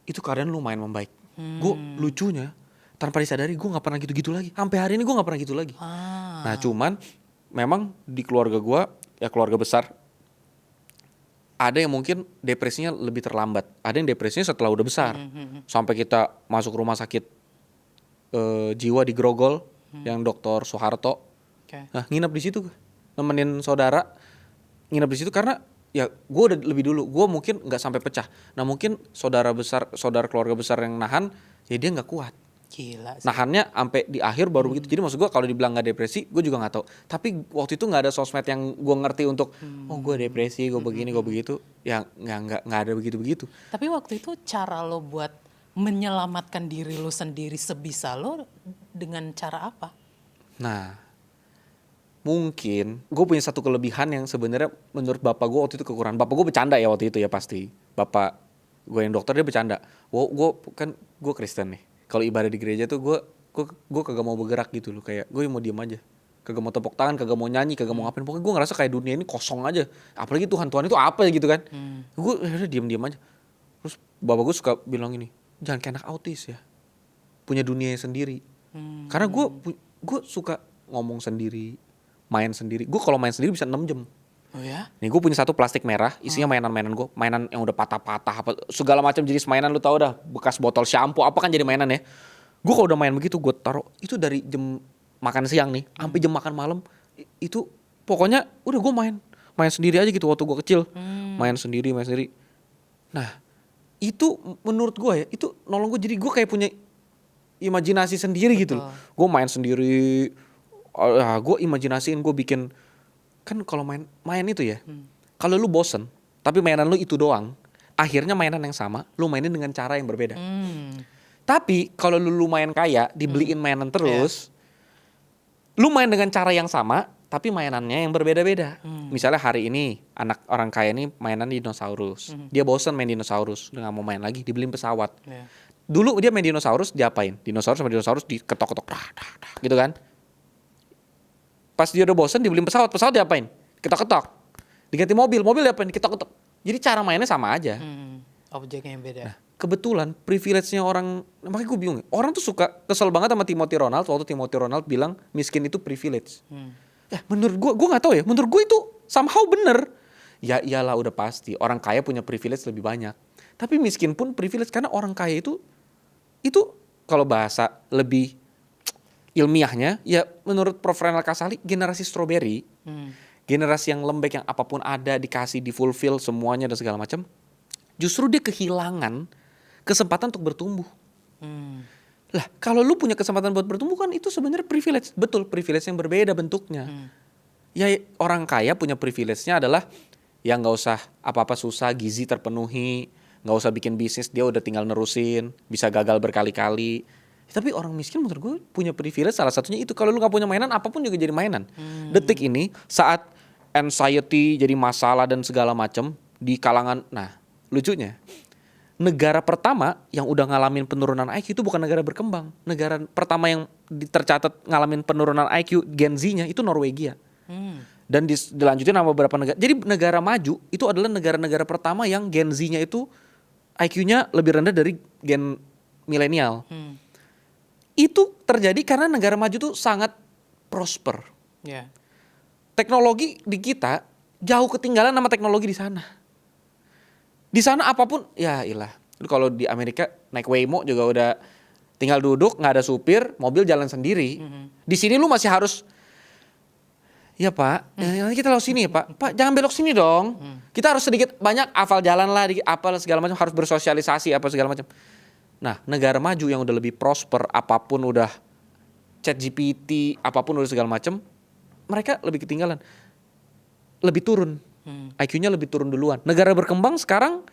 itu keadaan lumayan membaik. Gue lucunya tanpa disadari gue nggak pernah gitu-gitu lagi. Sampai hari ini gue nggak pernah gitu lagi. Nah cuman memang di keluarga gue, ya keluarga besar, ada yang mungkin depresinya lebih terlambat. Ada yang depresinya setelah udah besar. Sampai kita masuk rumah sakit jiwa di Grogol, yang Dr. Soeharto. Nah nginep di situ gue, nemenin saudara nginep di situ karena ya gue udah lebih dulu, gue mungkin nggak sampai pecah. Nah mungkin saudara keluarga besar yang nahan, ya dia nggak kuat. Gila sih. Nahannya sampai di akhir baru begitu. Jadi maksud gue kalau dibilang nggak depresi, gue juga nggak tahu. Tapi waktu itu nggak ada sosmed yang gue ngerti untuk oh gue depresi, gue begini, gue begitu. Ya nggak ada begitu. Tapi waktu itu cara lo buat menyelamatkan diri lu sendiri sebisa lu dengan cara apa? Nah, mungkin gue punya satu kelebihan yang sebenarnya menurut bapak gue waktu itu kekurangan. Bapak gue bercanda ya waktu itu ya pasti. Bapak gue yang dokter dia bercanda. Gue Kristen nih. Kalau ibadah di gereja tuh gue kagak mau bergerak gitu loh. Kayak gue mau diem aja. Kagak mau tepuk tangan, kagak mau nyanyi, kagak mau ngapain. Pokoknya gue ngerasa kayak dunia ini kosong aja. Apalagi Tuhan itu apa ya gitu kan. Gue udah diem aja. Terus bapak gue suka bilang gini, jangan kayak anak autis ya. Punya dunianya sendiri. Karena gue suka ngomong sendiri, main sendiri. Gue kalau main sendiri bisa 6 jam. Oh ya? Nih gue punya satu plastik merah, isinya mainan-mainan gue, mainan yang udah patah-patah, apa segala macam jenis mainan lu tau dah, bekas botol shampoo apa kan jadi mainan ya. Gue kalau udah main begitu gue taruh itu dari jam makan siang nih, sampai jam makan malam itu pokoknya udah gue main sendiri aja gitu waktu gue kecil, main sendiri. Nah itu menurut gue ya itu nolong gue jadi gue kayak punya imajinasi sendiri gitu loh. Gue main sendiri, gue imajinasiin gue bikin. Kan kalau main itu ya, kalau lu bosen, tapi mainan lu itu doang, akhirnya mainan yang sama, lu mainin dengan cara yang berbeda. Tapi kalau lu main kaya, dibeliin mainan terus, lu main dengan cara yang sama, tapi mainannya yang berbeda-beda. Misalnya hari ini anak orang kaya ini mainan dinosaurus, dia bosen main dinosaurus, udah gak mau main lagi, dibeliin pesawat. Dulu dia main dinosaurus, diapain? Dinosaurus sama dinosaurus diketok-ketok, gitu kan? Pas dia udah bosen dibeliin pesawat diapain? Ketok-ketok. Diganti mobil diapain? Ketok-ketok. Jadi cara mainnya sama aja. Objeknya yang beda. Nah, kebetulan privilege-nya orang, makanya gue bingung. Orang tuh suka kesel banget sama Timothy Ronald waktu Timothy Ronald bilang miskin itu privilege. Ya menurut gue gak tahu ya. Menurut gue itu somehow bener. Ya iyalah udah pasti. Orang kaya punya privilege lebih banyak. Tapi miskin pun privilege karena orang kaya itu kalau bahasa lebih ilmiahnya ya menurut Prof. Renal Kasali generasi strawberry, generasi yang lembek yang apapun ada dikasih di fulfill semuanya dan segala macam, justru dia kehilangan kesempatan untuk bertumbuh. Lah kalau lu punya kesempatan buat bertumbuh kan itu sebenarnya privilege, betul privilege yang berbeda bentuknya. Ya orang kaya punya privilege-nya adalah ya nggak usah apa-apa susah, gizi terpenuhi, nggak usah bikin bisnis, dia udah tinggal nerusin, bisa gagal berkali-kali. Tapi orang miskin menurut gue punya privilege salah satunya itu. Kalau lu gak punya mainan apapun juga jadi mainan. Detik ini saat anxiety jadi masalah dan segala macam di kalangan. Nah lucunya negara pertama yang udah ngalamin penurunan IQ itu bukan negara berkembang. Negara pertama yang tercatat ngalamin penurunan IQ Gen Z-nya itu Norwegia. Dan dilanjutin sama beberapa negara. Jadi negara maju itu adalah negara-negara pertama yang Gen Z-nya itu IQ-nya lebih rendah dari gen milenial. Itu terjadi karena negara maju tuh sangat prosper. Teknologi di kita jauh ketinggalan sama teknologi di sana. Di sana apapun, ya ilah. Kalau di Amerika naik Waymo juga udah tinggal duduk, nggak ada supir, mobil jalan sendiri. Di sini lu masih harus, ya Pak, nanti kita lewat sini ya Pak. Pak jangan belok sini dong. Kita harus sedikit banyak hafal jalan lah, apa segala macam, harus bersosialisasi apa segala macam. Nah, negara maju yang udah lebih prosper, apapun udah ChatGPT, apapun udah segala macam, mereka lebih ketinggalan. Lebih turun. IQ-nya lebih turun duluan. Negara berkembang sekarang,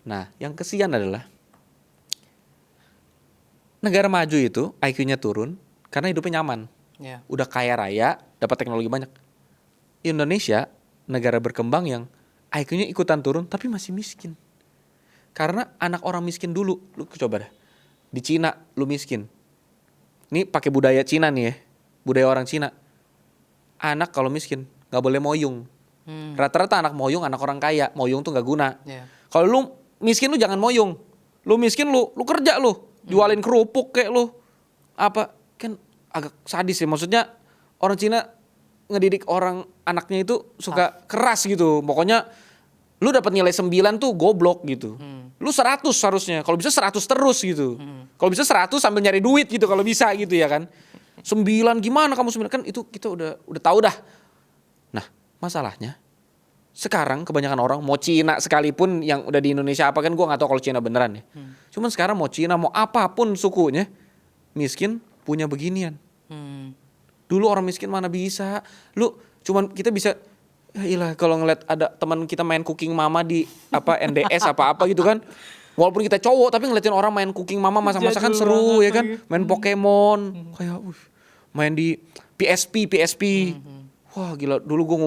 nah yang kesian adalah negara maju itu IQ-nya turun karena hidupnya nyaman. Udah kaya raya, dapat teknologi banyak. Indonesia, negara berkembang yang IQ-nya ikutan turun tapi masih miskin. Karena anak orang miskin dulu, lu coba dah. Di Cina lu miskin. Ini pakai budaya Cina nih ya. Budaya orang Cina. Anak kalau miskin gak boleh moyung. Rata-rata anak moyung anak orang kaya. Moyung tuh gak guna. Kalau lu miskin lu jangan moyung. Lu miskin lu kerja lu. Jualin kerupuk kayak lu. Apa kan agak sadis ya. Maksudnya orang Cina ngedidik orang anaknya itu suka keras gitu. Pokoknya lu dapat nilai 9 tuh goblok gitu. Lu 100 harusnya. Kalau bisa 100 terus gitu. Kalau bisa 100 sambil nyari duit gitu kalau bisa gitu ya kan. 9 gimana kamu 9 kan itu kita udah tahu dah. Nah, masalahnya sekarang kebanyakan orang mau Cina sekalipun yang udah di Indonesia apa kan gua enggak tahu kalau Cina beneran ya. Cuman sekarang mau Cina mau apapun sukunya miskin punya beginian. Dulu orang miskin mana bisa. Lu cuman kita bisa ya ilah kalau ngeliat ada teman kita main cooking mama di apa NDS apa gitu kan. Walaupun kita cowok tapi ngeliatin orang main Cooking Mama masa-masa kan Jadul seru banget ya kan. lagi. Main Pokemon, kayak main di PSP. Wah gila, dulu gue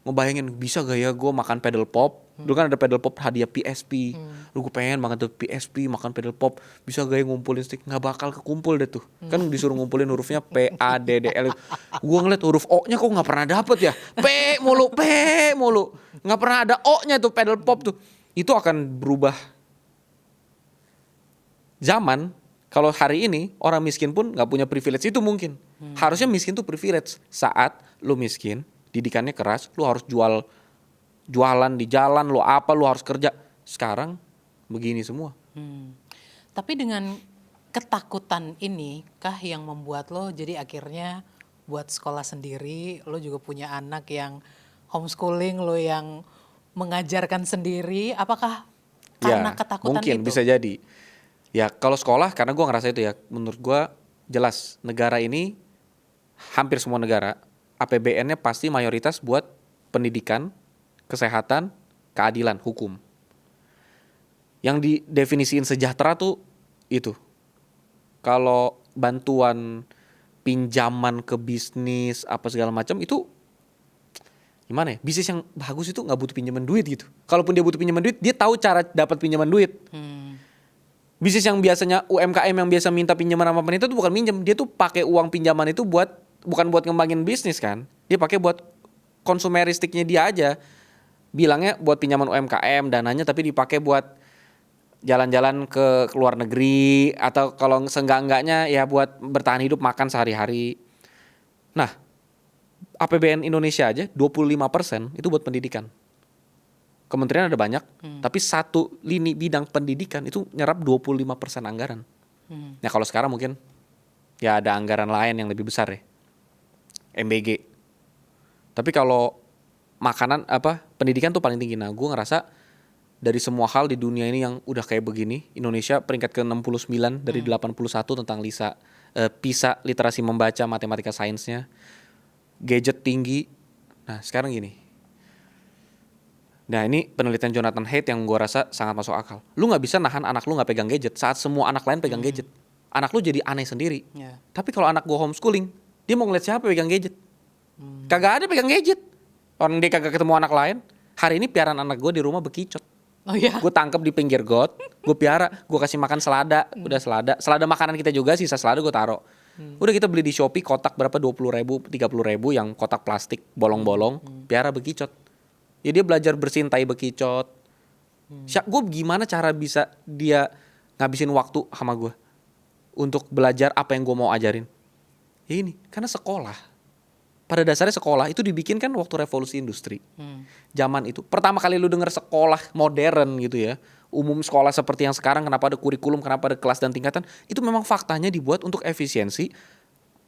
ngebayangin bisa gak ya gue makan pedal pop. Dulu kan ada pedal pop hadiah PSP. Dulu gue pengen banget tuh PSP makan pedal pop. Bisa gak ya ngumpulin stick? Gak bakal kekumpul deh tuh. Kan disuruh ngumpulin hurufnya P, A, D, D, L. Gue ngeliat huruf O-nya kok gak pernah dapet ya. P mulu. Gak pernah ada O-nya tuh pedal pop tuh. Itu akan berubah zaman. Kalau hari ini orang miskin pun gak punya privilege itu mungkin. Harusnya miskin tuh privilege. Saat lu miskin, didikannya keras, lu harus jualan di jalan, lu harus kerja. Sekarang begini semua. Tapi dengan ketakutan ini kah yang membuat lo jadi akhirnya buat sekolah sendiri, lo juga punya anak yang homeschooling, lo yang mengajarkan sendiri, apakah karena ketakutan mungkin itu? bisa jadi. Ya kalau sekolah, karena gue ngerasa itu ya, menurut gue jelas negara ini, hampir semua negara, APBN-nya pasti mayoritas buat pendidikan, kesehatan, keadilan, hukum. Yang didefinisiin sejahtera tuh itu. Kalau bantuan pinjaman ke bisnis, apa segala macam itu gimana ya? Bisnis yang bagus itu nggak butuh pinjaman duit gitu. Kalaupun dia butuh pinjaman duit, dia tahu cara dapat pinjaman duit. Bisnis yang biasanya UMKM yang biasa minta pinjaman sama pemerintah itu bukan minjem, dia tuh pakai uang pinjaman itu bukan buat ngembangin bisnis kan. Dia pakai buat konsumeristiknya dia aja. Bilangnya buat pinjaman UMKM dananya, tapi dipakai buat jalan-jalan ke luar negeri atau kalau seenggak-enggaknya ya buat bertahan hidup makan sehari-hari. Nah, APBN Indonesia aja 25% itu buat pendidikan. Kementerian ada banyak, tapi satu lini bidang pendidikan itu nyerap 25% anggaran. Nah kalau sekarang mungkin ya ada anggaran lain yang lebih besar ya, MBG. Tapi kalau makanan pendidikan tuh paling tinggi. Nah gue ngerasa dari semua hal di dunia ini yang udah kayak begini, Indonesia peringkat ke-69 dari 81 tentang PISA, literasi membaca, matematika, sainsnya, gadget tinggi. Nah sekarang gini. Nah ini penelitian Jonathan Haidt yang gue rasa sangat masuk akal. Lu gak bisa nahan anak lu gak pegang gadget saat semua anak lain pegang gadget. Anak lu jadi aneh sendiri. Tapi kalau anak gue homeschooling, dia mau ngeliat siapa pegang gadget. Kagak ada pegang gadget. Orang dia kagak ketemu anak lain. Hari ini piaran anak gue di rumah bekicot. Oh iya? Gue tangkep di pinggir got, gue piara, gue kasih makan selada. Udah selada makanan kita juga, sisa selada gue taro. Udah kita beli di Shopee kotak berapa, 20.000, 30.000 yang kotak plastik bolong-bolong, piara bekicot. Ya dia belajar bersihin tai bekicot. Gue gimana cara bisa dia ngabisin waktu sama gue untuk belajar apa yang gue mau ajarin? Ya ini, karena sekolah. Pada dasarnya sekolah itu dibikin kan waktu revolusi industri. Zaman itu, pertama kali lu denger sekolah modern gitu ya, umum sekolah seperti yang sekarang, kenapa ada kurikulum, kenapa ada kelas dan tingkatan, itu memang faktanya dibuat untuk efisiensi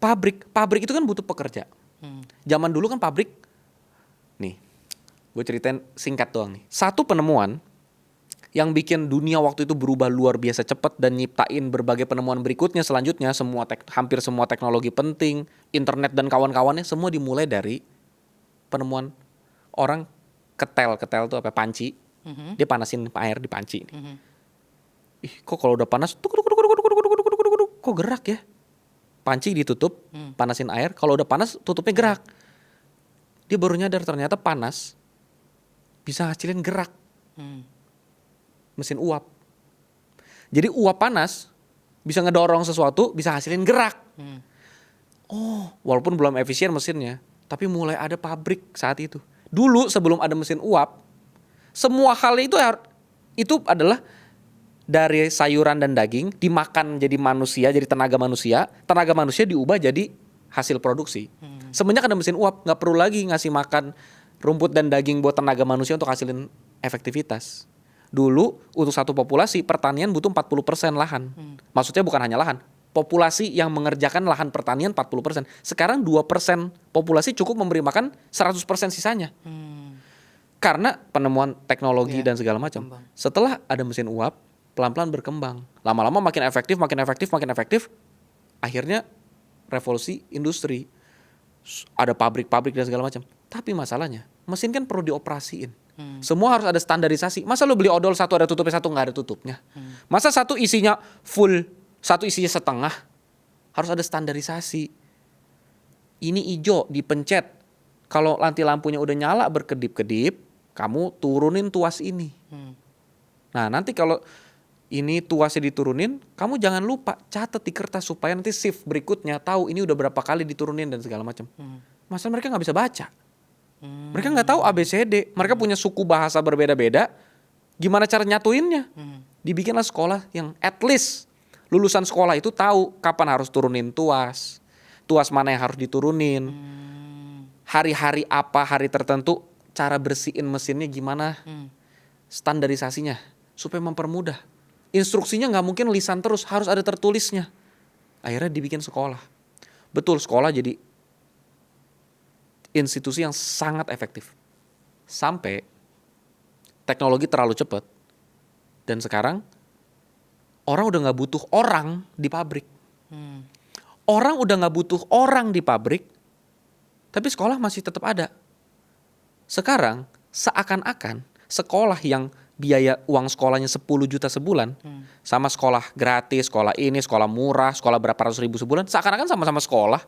pabrik. Pabrik itu kan butuh pekerja. Zaman dulu kan pabrik, nih, gue ceritain singkat doang nih. Satu penemuan yang bikin dunia waktu itu berubah luar biasa cepat dan nyiptain berbagai penemuan berikutnya selanjutnya, hampir semua teknologi penting, internet dan kawan-kawannya semua dimulai dari penemuan orang ketel tuh apa, panci. Dia panasin air di panci. Ih, kok kalau udah panas kok gerak ya? Panci ditutup, panasin air, kalau udah panas tutupnya gerak. Dia baru nyadar ternyata panas bisa ngasilin gerak. Mesin uap. Jadi uap panas bisa ngedorong sesuatu, bisa hasilin gerak. Oh, walaupun belum efisien mesinnya, tapi mulai ada pabrik saat itu. Dulu sebelum ada mesin uap, semua hal itu adalah dari sayuran dan daging dimakan jadi manusia, jadi tenaga manusia diubah jadi hasil produksi. Semenjak ada mesin uap, nggak perlu lagi ngasih makan rumput dan daging buat tenaga manusia untuk hasilin efektivitas. Dulu untuk satu populasi pertanian butuh 40% lahan. Maksudnya bukan hanya lahan, populasi yang mengerjakan lahan pertanian 40%. Sekarang 2% populasi cukup memberi makan 100% sisanya. Karena penemuan teknologi dan segala macam. Setelah ada mesin uap, pelan-pelan berkembang. Lama-lama makin efektif. Akhirnya revolusi industri. Ada pabrik-pabrik dan segala macam. Tapi masalahnya, mesin kan perlu dioperasiin. Semua harus ada standarisasi. Masa lu beli odol satu ada tutupnya, satu nggak ada tutupnya? Masa satu isinya full, satu isinya setengah? Harus ada standarisasi. Ini hijau, dipencet. Kalau nanti lampunya udah nyala berkedip-kedip, kamu turunin tuas ini. Nah nanti kalau ini tuasnya diturunin, kamu jangan lupa catat di kertas supaya nanti shift berikutnya tahu ini udah berapa kali diturunin dan segala macam. Masa mereka nggak bisa baca? Mereka nggak tahu ABCD. Mereka punya suku bahasa berbeda-beda. Gimana cara nyatuinnya? Dibikinlah sekolah yang at least lulusan sekolah itu tahu kapan harus turunin tuas. Tuas mana yang harus diturunin. Hari-hari apa, hari tertentu, cara bersihin mesinnya gimana. Standarisasinya supaya mempermudah. Instruksinya nggak mungkin lisan terus, harus ada tertulisnya. Akhirnya dibikin sekolah. Betul, sekolah jadi institusi yang sangat efektif. Sampai teknologi terlalu cepat. Dan sekarang orang udah gak butuh orang di pabrik. Orang udah gak butuh orang di pabrik, tapi sekolah masih tetap ada. Sekarang seakan-akan sekolah yang biaya uang sekolahnya 10 juta sebulan, sama sekolah gratis, sekolah ini, sekolah murah, sekolah berapa ratus ribu sebulan, seakan-akan sama-sama sekolah.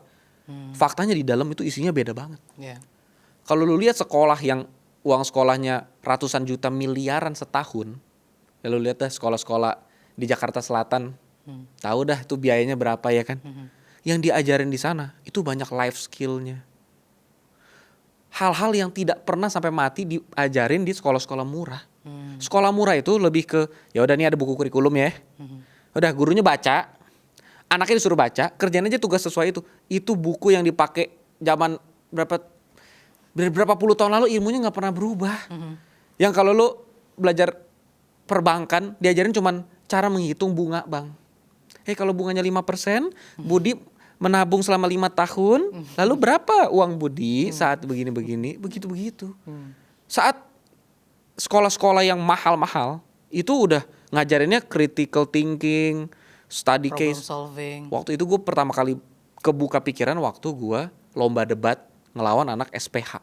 Faktanya di dalam itu isinya beda banget. Kalau lu lihat sekolah yang uang sekolahnya ratusan juta miliaran setahun, ya lu lihat dah sekolah-sekolah di Jakarta Selatan, tahu dah tuh biayanya berapa ya kan? Yang diajarin di sana itu banyak life skillnya. Hal-hal yang tidak pernah sampai mati diajarin di sekolah-sekolah murah. Sekolah murah itu lebih ke, ya udah nih ada buku kurikulum ya, udah gurunya baca. Anaknya disuruh baca, kerjain aja tugas sesuai itu. Itu buku yang dipakai zaman berapa puluh tahun lalu, ilmunya nggak pernah berubah. Yang kalau lu belajar perbankan, diajarin cuman cara menghitung bunga, Bang. Kalau bunganya 5%, Budi menabung selama 5 tahun, lalu berapa uang Budi saat begini-begini, begitu-begitu. Saat sekolah-sekolah yang mahal-mahal, itu udah ngajarinnya critical thinking, study Problem case. solving. Waktu itu gue pertama kali kebuka pikiran waktu gue lomba debat ngelawan anak SPH.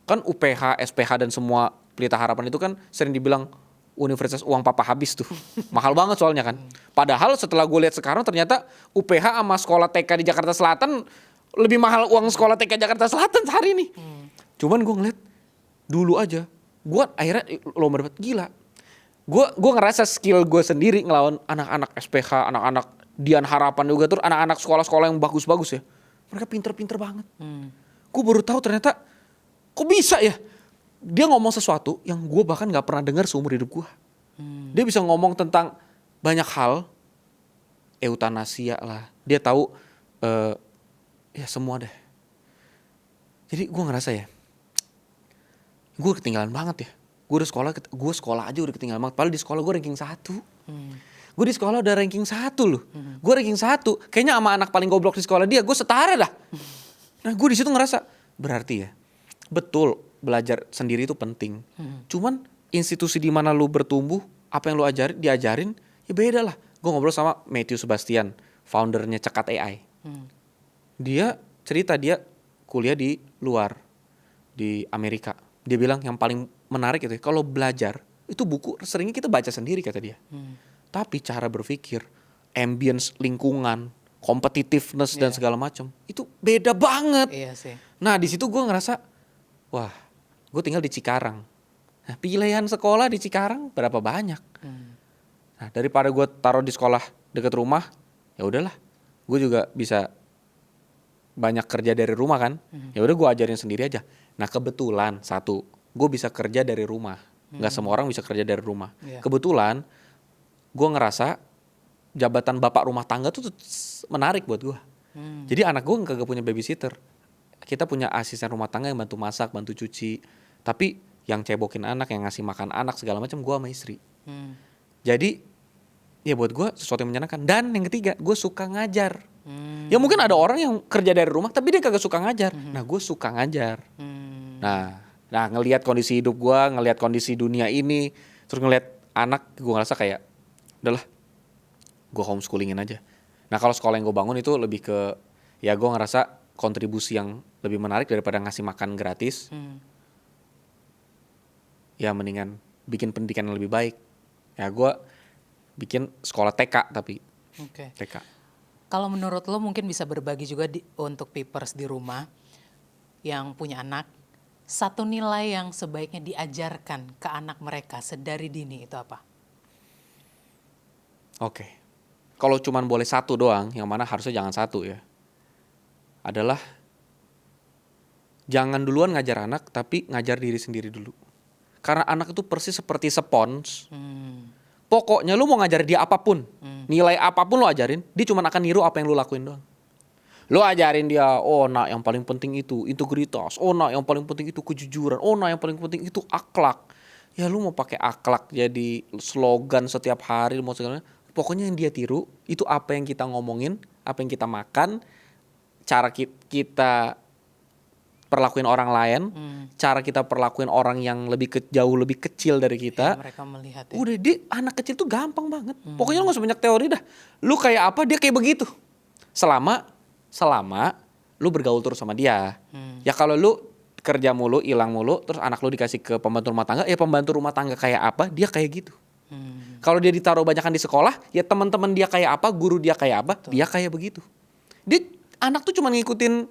Kan UPH, SPH dan semua Pelita Harapan itu kan sering dibilang universitas uang papa habis tuh. Mahal banget soalnya kan. Padahal setelah gue lihat sekarang ternyata UPH sama sekolah TK di Jakarta Selatan lebih mahal uang sekolah TK Jakarta Selatan sehari ini. Cuman gue ngeliat dulu aja, gue akhirnya lomba debat gila. Gue ngerasa skill gue sendiri ngelawan anak-anak SPH, anak-anak Dian Harapan juga tuh, anak-anak sekolah-sekolah yang bagus-bagus ya. Mereka pinter-pinter banget. Gue baru tahu ternyata kok bisa ya. Dia ngomong sesuatu yang gue bahkan nggak pernah dengar seumur hidup gue. Dia bisa ngomong tentang banyak hal, eutanasia lah. Dia tahu ya semua deh. Jadi gue ngerasa ya, gue ketinggalan banget ya. Gue sekolah aja udah ketinggalan banget. Padahal di sekolah gue ranking 1. Gue di sekolah udah ranking 1 loh. Gue ranking 1. Kayaknya sama anak paling goblok di sekolah dia, gue setara dah. Nah gue di situ ngerasa, berarti ya, betul belajar sendiri itu penting. Cuman institusi di mana lu bertumbuh, apa yang lu diajarin, ya beda lah. Gue ngobrol sama Matthew Sebastian, foundernya Cekat AI. Dia cerita dia kuliah di luar, di Amerika. Dia bilang yang paling menarik itu kalau belajar itu buku seringnya kita baca sendiri kata dia. Tapi cara berpikir, ambience lingkungan, competitiveness dan segala macam itu beda banget. Iya sih. Nah di situ gue ngerasa, wah, gue tinggal di Cikarang. Nah, pilihan sekolah di Cikarang berapa banyak? Nah daripada gue taruh di sekolah dekat rumah, ya udahlah, gue juga bisa banyak kerja dari rumah kan. Ya udah gue ajarin sendiri aja. Nah kebetulan satu, gue bisa kerja dari rumah. Nggak semua orang bisa kerja dari rumah. Kebetulan gue ngerasa jabatan bapak rumah tangga tuh menarik buat gue. Jadi anak gue kagak punya babysitter. Kita punya asisten rumah tangga yang bantu masak, bantu cuci. Tapi yang cebokin anak, yang ngasih makan anak segala macam gue sama istri. Jadi ya buat gue sesuatu yang menyenangkan. Dan yang ketiga, gue suka ngajar. Ya mungkin ada orang yang kerja dari rumah tapi dia kagak suka ngajar. Nah gue suka ngajar. Nah ngelihat kondisi hidup gue, ngelihat kondisi dunia ini, terus ngelihat anak, gue ngerasa kayak udahlah, gue homeschoolingin aja. Nah kalau sekolah yang gue bangun itu lebih ke, ya gue ngerasa kontribusi yang lebih menarik daripada ngasih makan gratis. ya mendingan bikin pendidikan yang lebih baik. Ya gue bikin sekolah TK tapi Oke. TK. Kalau menurut lo mungkin bisa berbagi juga untuk Pipers di rumah yang punya anak, satu nilai yang sebaiknya diajarkan ke anak mereka sedari dini itu apa? Oke. Kalau cuman boleh satu doang, yang mana harusnya jangan satu ya. Adalah jangan duluan ngajar anak, tapi ngajar diri sendiri dulu. Karena anak itu persis seperti spons. Pokoknya lu mau ngajar dia apapun, nilai apapun lu ajarin, dia cuma akan niru apa yang lu lakuin doang. Lu ajarin dia, oh nak yang paling penting itu integritas, oh nak yang paling penting itu kejujuran, oh nak yang paling penting itu akhlak. Ya lu mau pakai akhlak jadi slogan setiap hari, mau segala, pokoknya yang dia tiru itu apa yang kita ngomongin, apa yang kita makan, cara kita perlakuin orang lain, cara kita perlakuin orang yang jauh lebih kecil dari kita. Ya, mereka melihat ya. Udah dia anak kecil tuh gampang banget. Pokoknya lu gak usah banyak teori dah. Lu kayak apa dia kayak begitu. Selama lu bergaul terus sama dia. Ya kalau lu kerja mulu, hilang mulu, terus anak lu dikasih ke pembantu rumah tangga, ya pembantu rumah tangga kayak apa, dia kayak gitu. Kalau dia ditaruh banyakan di sekolah, ya teman-teman dia kayak apa, guru dia kayak apa, dia kayak begitu. Anak tuh cuma ngikutin,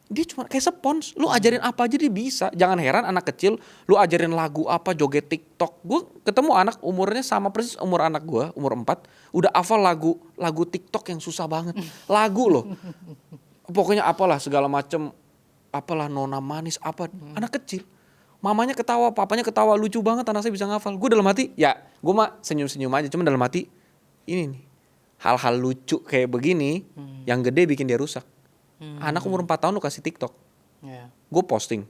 dia cuma kayak spons. Lu ajarin apa aja dia bisa. Jangan heran anak kecil, lu ajarin lagu apa, joget TikTok. Gue ketemu anak umurnya sama persis umur anak gue, umur 4, udah hafal lagu TikTok yang susah banget. Lagu loh. Pokoknya apalah segala macem, apalah nona manis apa, anak kecil. Mamanya ketawa, papanya ketawa, lucu banget anak saya bisa ngafal. Gue dalam hati, ya gue mah senyum-senyum aja, cuma dalam hati ini nih. Hal-hal lucu kayak begini yang gede bikin dia rusak. Anak umur 4 tahun lu kasih TikTok. Gue posting.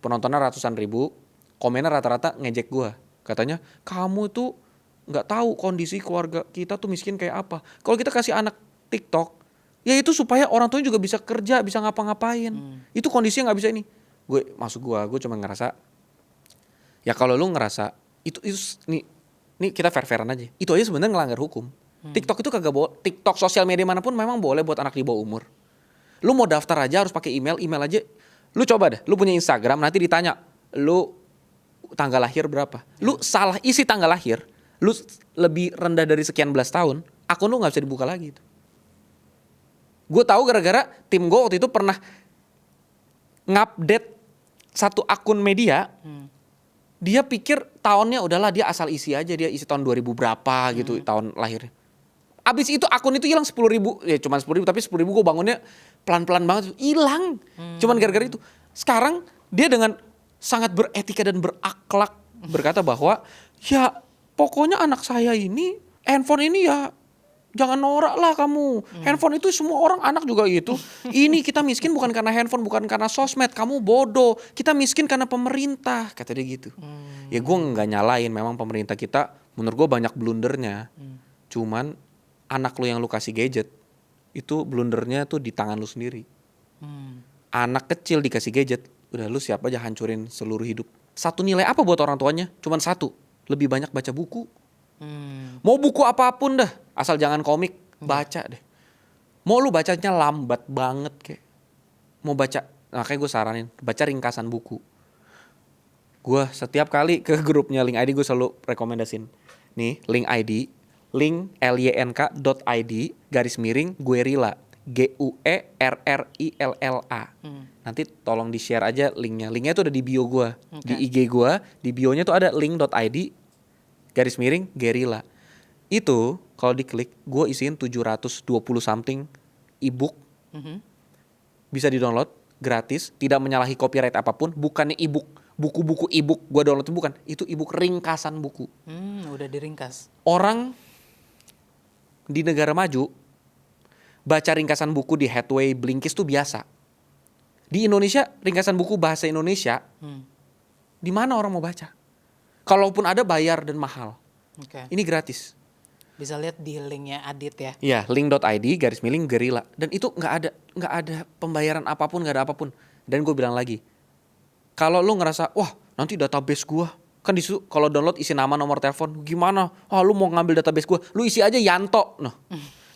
Penontonnya ratusan ribu, komennya rata-rata ngejek gue. Katanya, kamu tuh gak tahu kondisi keluarga kita tuh miskin kayak apa. Kalau kita kasih anak TikTok, ya itu supaya orang tuanya juga bisa kerja, bisa ngapa-ngapain. Itu kondisinya gak bisa ini. Gue cuma ngerasa, ya kalau lu ngerasa, ini kita fair-fairan aja. Itu aja sebenarnya ngelanggar hukum. TikTok itu kagak boleh. TikTok sosial media manapun memang boleh buat anak di bawah umur. Lu mau daftar aja harus pakai email aja. Lu coba deh, lu punya Instagram nanti ditanya, lu tanggal lahir berapa? Lu salah isi tanggal lahir, lu lebih rendah dari sekian belas tahun, akun lu nggak bisa dibuka lagi itu. Gue tahu gara-gara tim gue waktu itu pernah ngupdate satu akun media. Dia pikir tahunnya udahlah dia asal isi aja, dia isi tahun 2000 berapa gitu tahun lahirnya. Abis itu akun itu hilang 10.000, ya cuma 10.000 tapi 10.000 gue bangunnya pelan-pelan banget, hilang. Cuman gara-gara itu. Sekarang dia dengan sangat beretika dan berakhlak berkata bahwa ya pokoknya anak saya ini, handphone ini ya jangan norak lah kamu. Handphone itu semua orang, anak juga gitu. Ini kita miskin bukan karena handphone, bukan karena sosmed, kamu bodoh. Kita miskin karena pemerintah, kata dia gitu. Ya gue gak nyalain, memang pemerintah kita menurut gue banyak blundernya. Cuman anak lu yang lu kasih gadget, itu blundernya tuh di tangan lu sendiri. Anak kecil dikasih gadget, udah lu siap aja hancurin seluruh hidup. Satu nilai apa buat orang tuanya? Cuman satu, lebih banyak baca buku. Mau buku apapun dah, asal jangan komik, baca deh. Mau lu bacanya lambat banget kayak, mau baca, makanya gue saranin baca ringkasan buku. Gue setiap kali ke grupnya Link ID gue selalu rekomendasin nih Link ID, link lynk.id /guerrilla GUERRILLA. Nanti tolong di share aja linknya. Linknya tuh ada di bio gue, di IG gue, di bionya tuh ada link.id /guerrilla. Itu kalau diklik gue isiin 720 something ebook. Bisa di-download gratis, tidak menyalahi copyright apapun. Bukannya ebook, buku-buku ebook gue download itu bukan. Itu ebook ringkasan buku. Udah diringkas. Orang di negara maju baca ringkasan buku di Hathaway, Blinkist tuh biasa. Di Indonesia ringkasan buku bahasa Indonesia, di mana orang mau baca? Kalaupun ada bayar dan mahal. Ini gratis. Bisa lihat di linknya Adit ya. Iya, link.id /guerrilla. Dan itu nggak ada pembayaran apapun, nggak ada apapun. Dan gue bilang lagi, kalau lu ngerasa wah nanti database gue kan disitu kalau download isi nama nomor telepon gimana? Lu mau ngambil database gue, lu isi aja Yanto. Nah,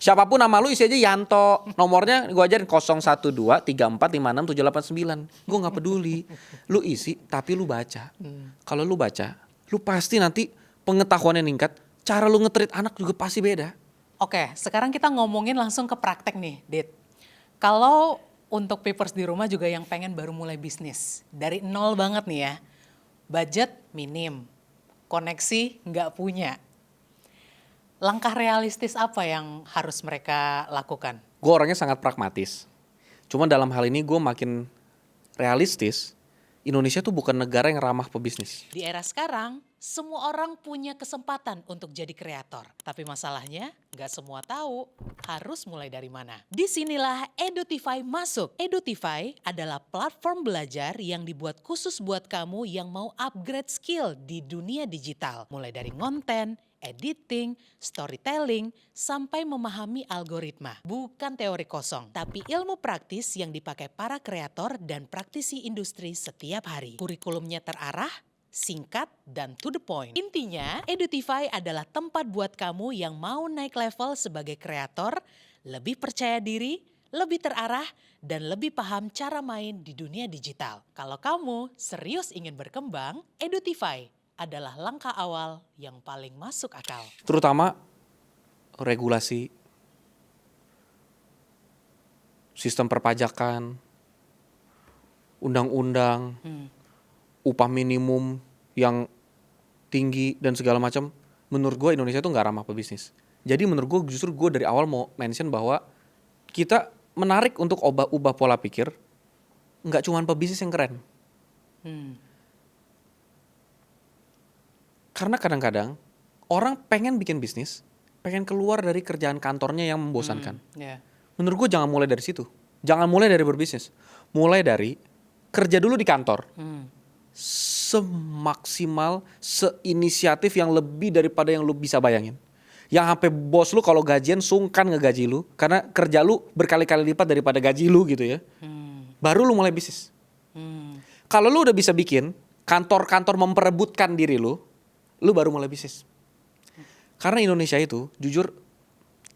Siapapun nama lu isi aja Yanto. Nomornya gue ajarin 01234567889. Gue nggak peduli. Lu isi tapi lu baca. Kalau lu baca, lu pasti nanti pengetahuannya meningkat. Cara lu nge-treat anak juga pasti beda. Oke, sekarang kita ngomongin langsung ke praktek nih, Dit. Kalau untuk Pipers di rumah juga yang pengen baru mulai bisnis, dari nol banget nih ya, budget minim, koneksi nggak punya. Langkah realistis apa yang harus mereka lakukan? Gue orangnya sangat pragmatis. Cuma dalam hal ini gue makin realistis. Indonesia tuh bukan negara yang ramah pebisnis. Di era sekarang, semua orang punya kesempatan untuk jadi kreator. Tapi masalahnya, nggak semua tahu harus mulai dari mana. Disinilah Edutify masuk. Edutify adalah platform belajar yang dibuat khusus buat kamu yang mau upgrade skill di dunia digital. Mulai dari konten, editing, storytelling, sampai memahami algoritma. Bukan teori kosong, tapi ilmu praktis yang dipakai para kreator dan praktisi industri setiap hari. Kurikulumnya terarah, singkat, dan to the point. Intinya, Edutify adalah tempat buat kamu yang mau naik level sebagai kreator, lebih percaya diri, lebih terarah, dan lebih paham cara main di dunia digital. Kalau kamu serius ingin berkembang, Edutify adalah langkah awal yang paling masuk akal. Terutama regulasi, sistem perpajakan, undang-undang, upah minimum yang tinggi dan segala macam. Menurut gue Indonesia tuh nggak ramah pebisnis. Jadi menurut gue justru gue dari awal mau mention bahwa kita menarik untuk ubah pola pikir. Nggak cuma pebisnis yang keren. Karena kadang-kadang orang pengen bikin bisnis, pengen keluar dari kerjaan kantornya yang membosankan. Menurut gue jangan mulai dari situ. Jangan mulai dari berbisnis. Mulai dari kerja dulu di kantor. Semaksimal, seinisiatif yang lebih daripada yang lu bisa bayangin. Yang sampai bos lu kalau gajian sungkan ngegaji lu. Karena kerja lu berkali-kali lipat daripada gaji lu gitu ya. Baru lu mulai bisnis. Kalau lu udah bisa bikin kantor-kantor memperebutkan diri lu baru mulai bisnis. Karena Indonesia itu jujur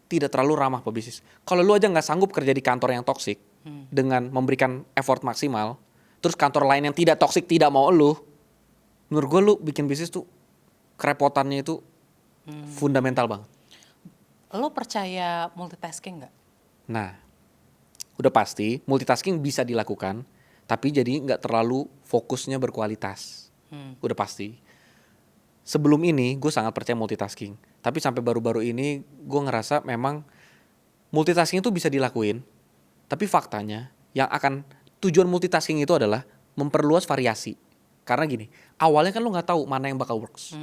tidak terlalu ramah pebisnis. Kalau lu aja nggak sanggup kerja di kantor yang toksik dengan memberikan effort maksimal, terus kantor lain yang tidak toksik tidak mau lu, menurut gue lu bikin bisnis tuh kerepotannya itu fundamental banget. Lo percaya multitasking nggak? Nah, udah pasti multitasking bisa dilakukan, tapi jadi nggak terlalu fokusnya berkualitas. Udah pasti. Sebelum ini gue sangat percaya multitasking. Tapi sampai baru-baru ini gue ngerasa memang multitasking itu bisa dilakuin. Tapi faktanya yang akan tujuan multitasking itu adalah memperluas variasi. Karena gini, awalnya kan lu gak tahu mana yang bakal works.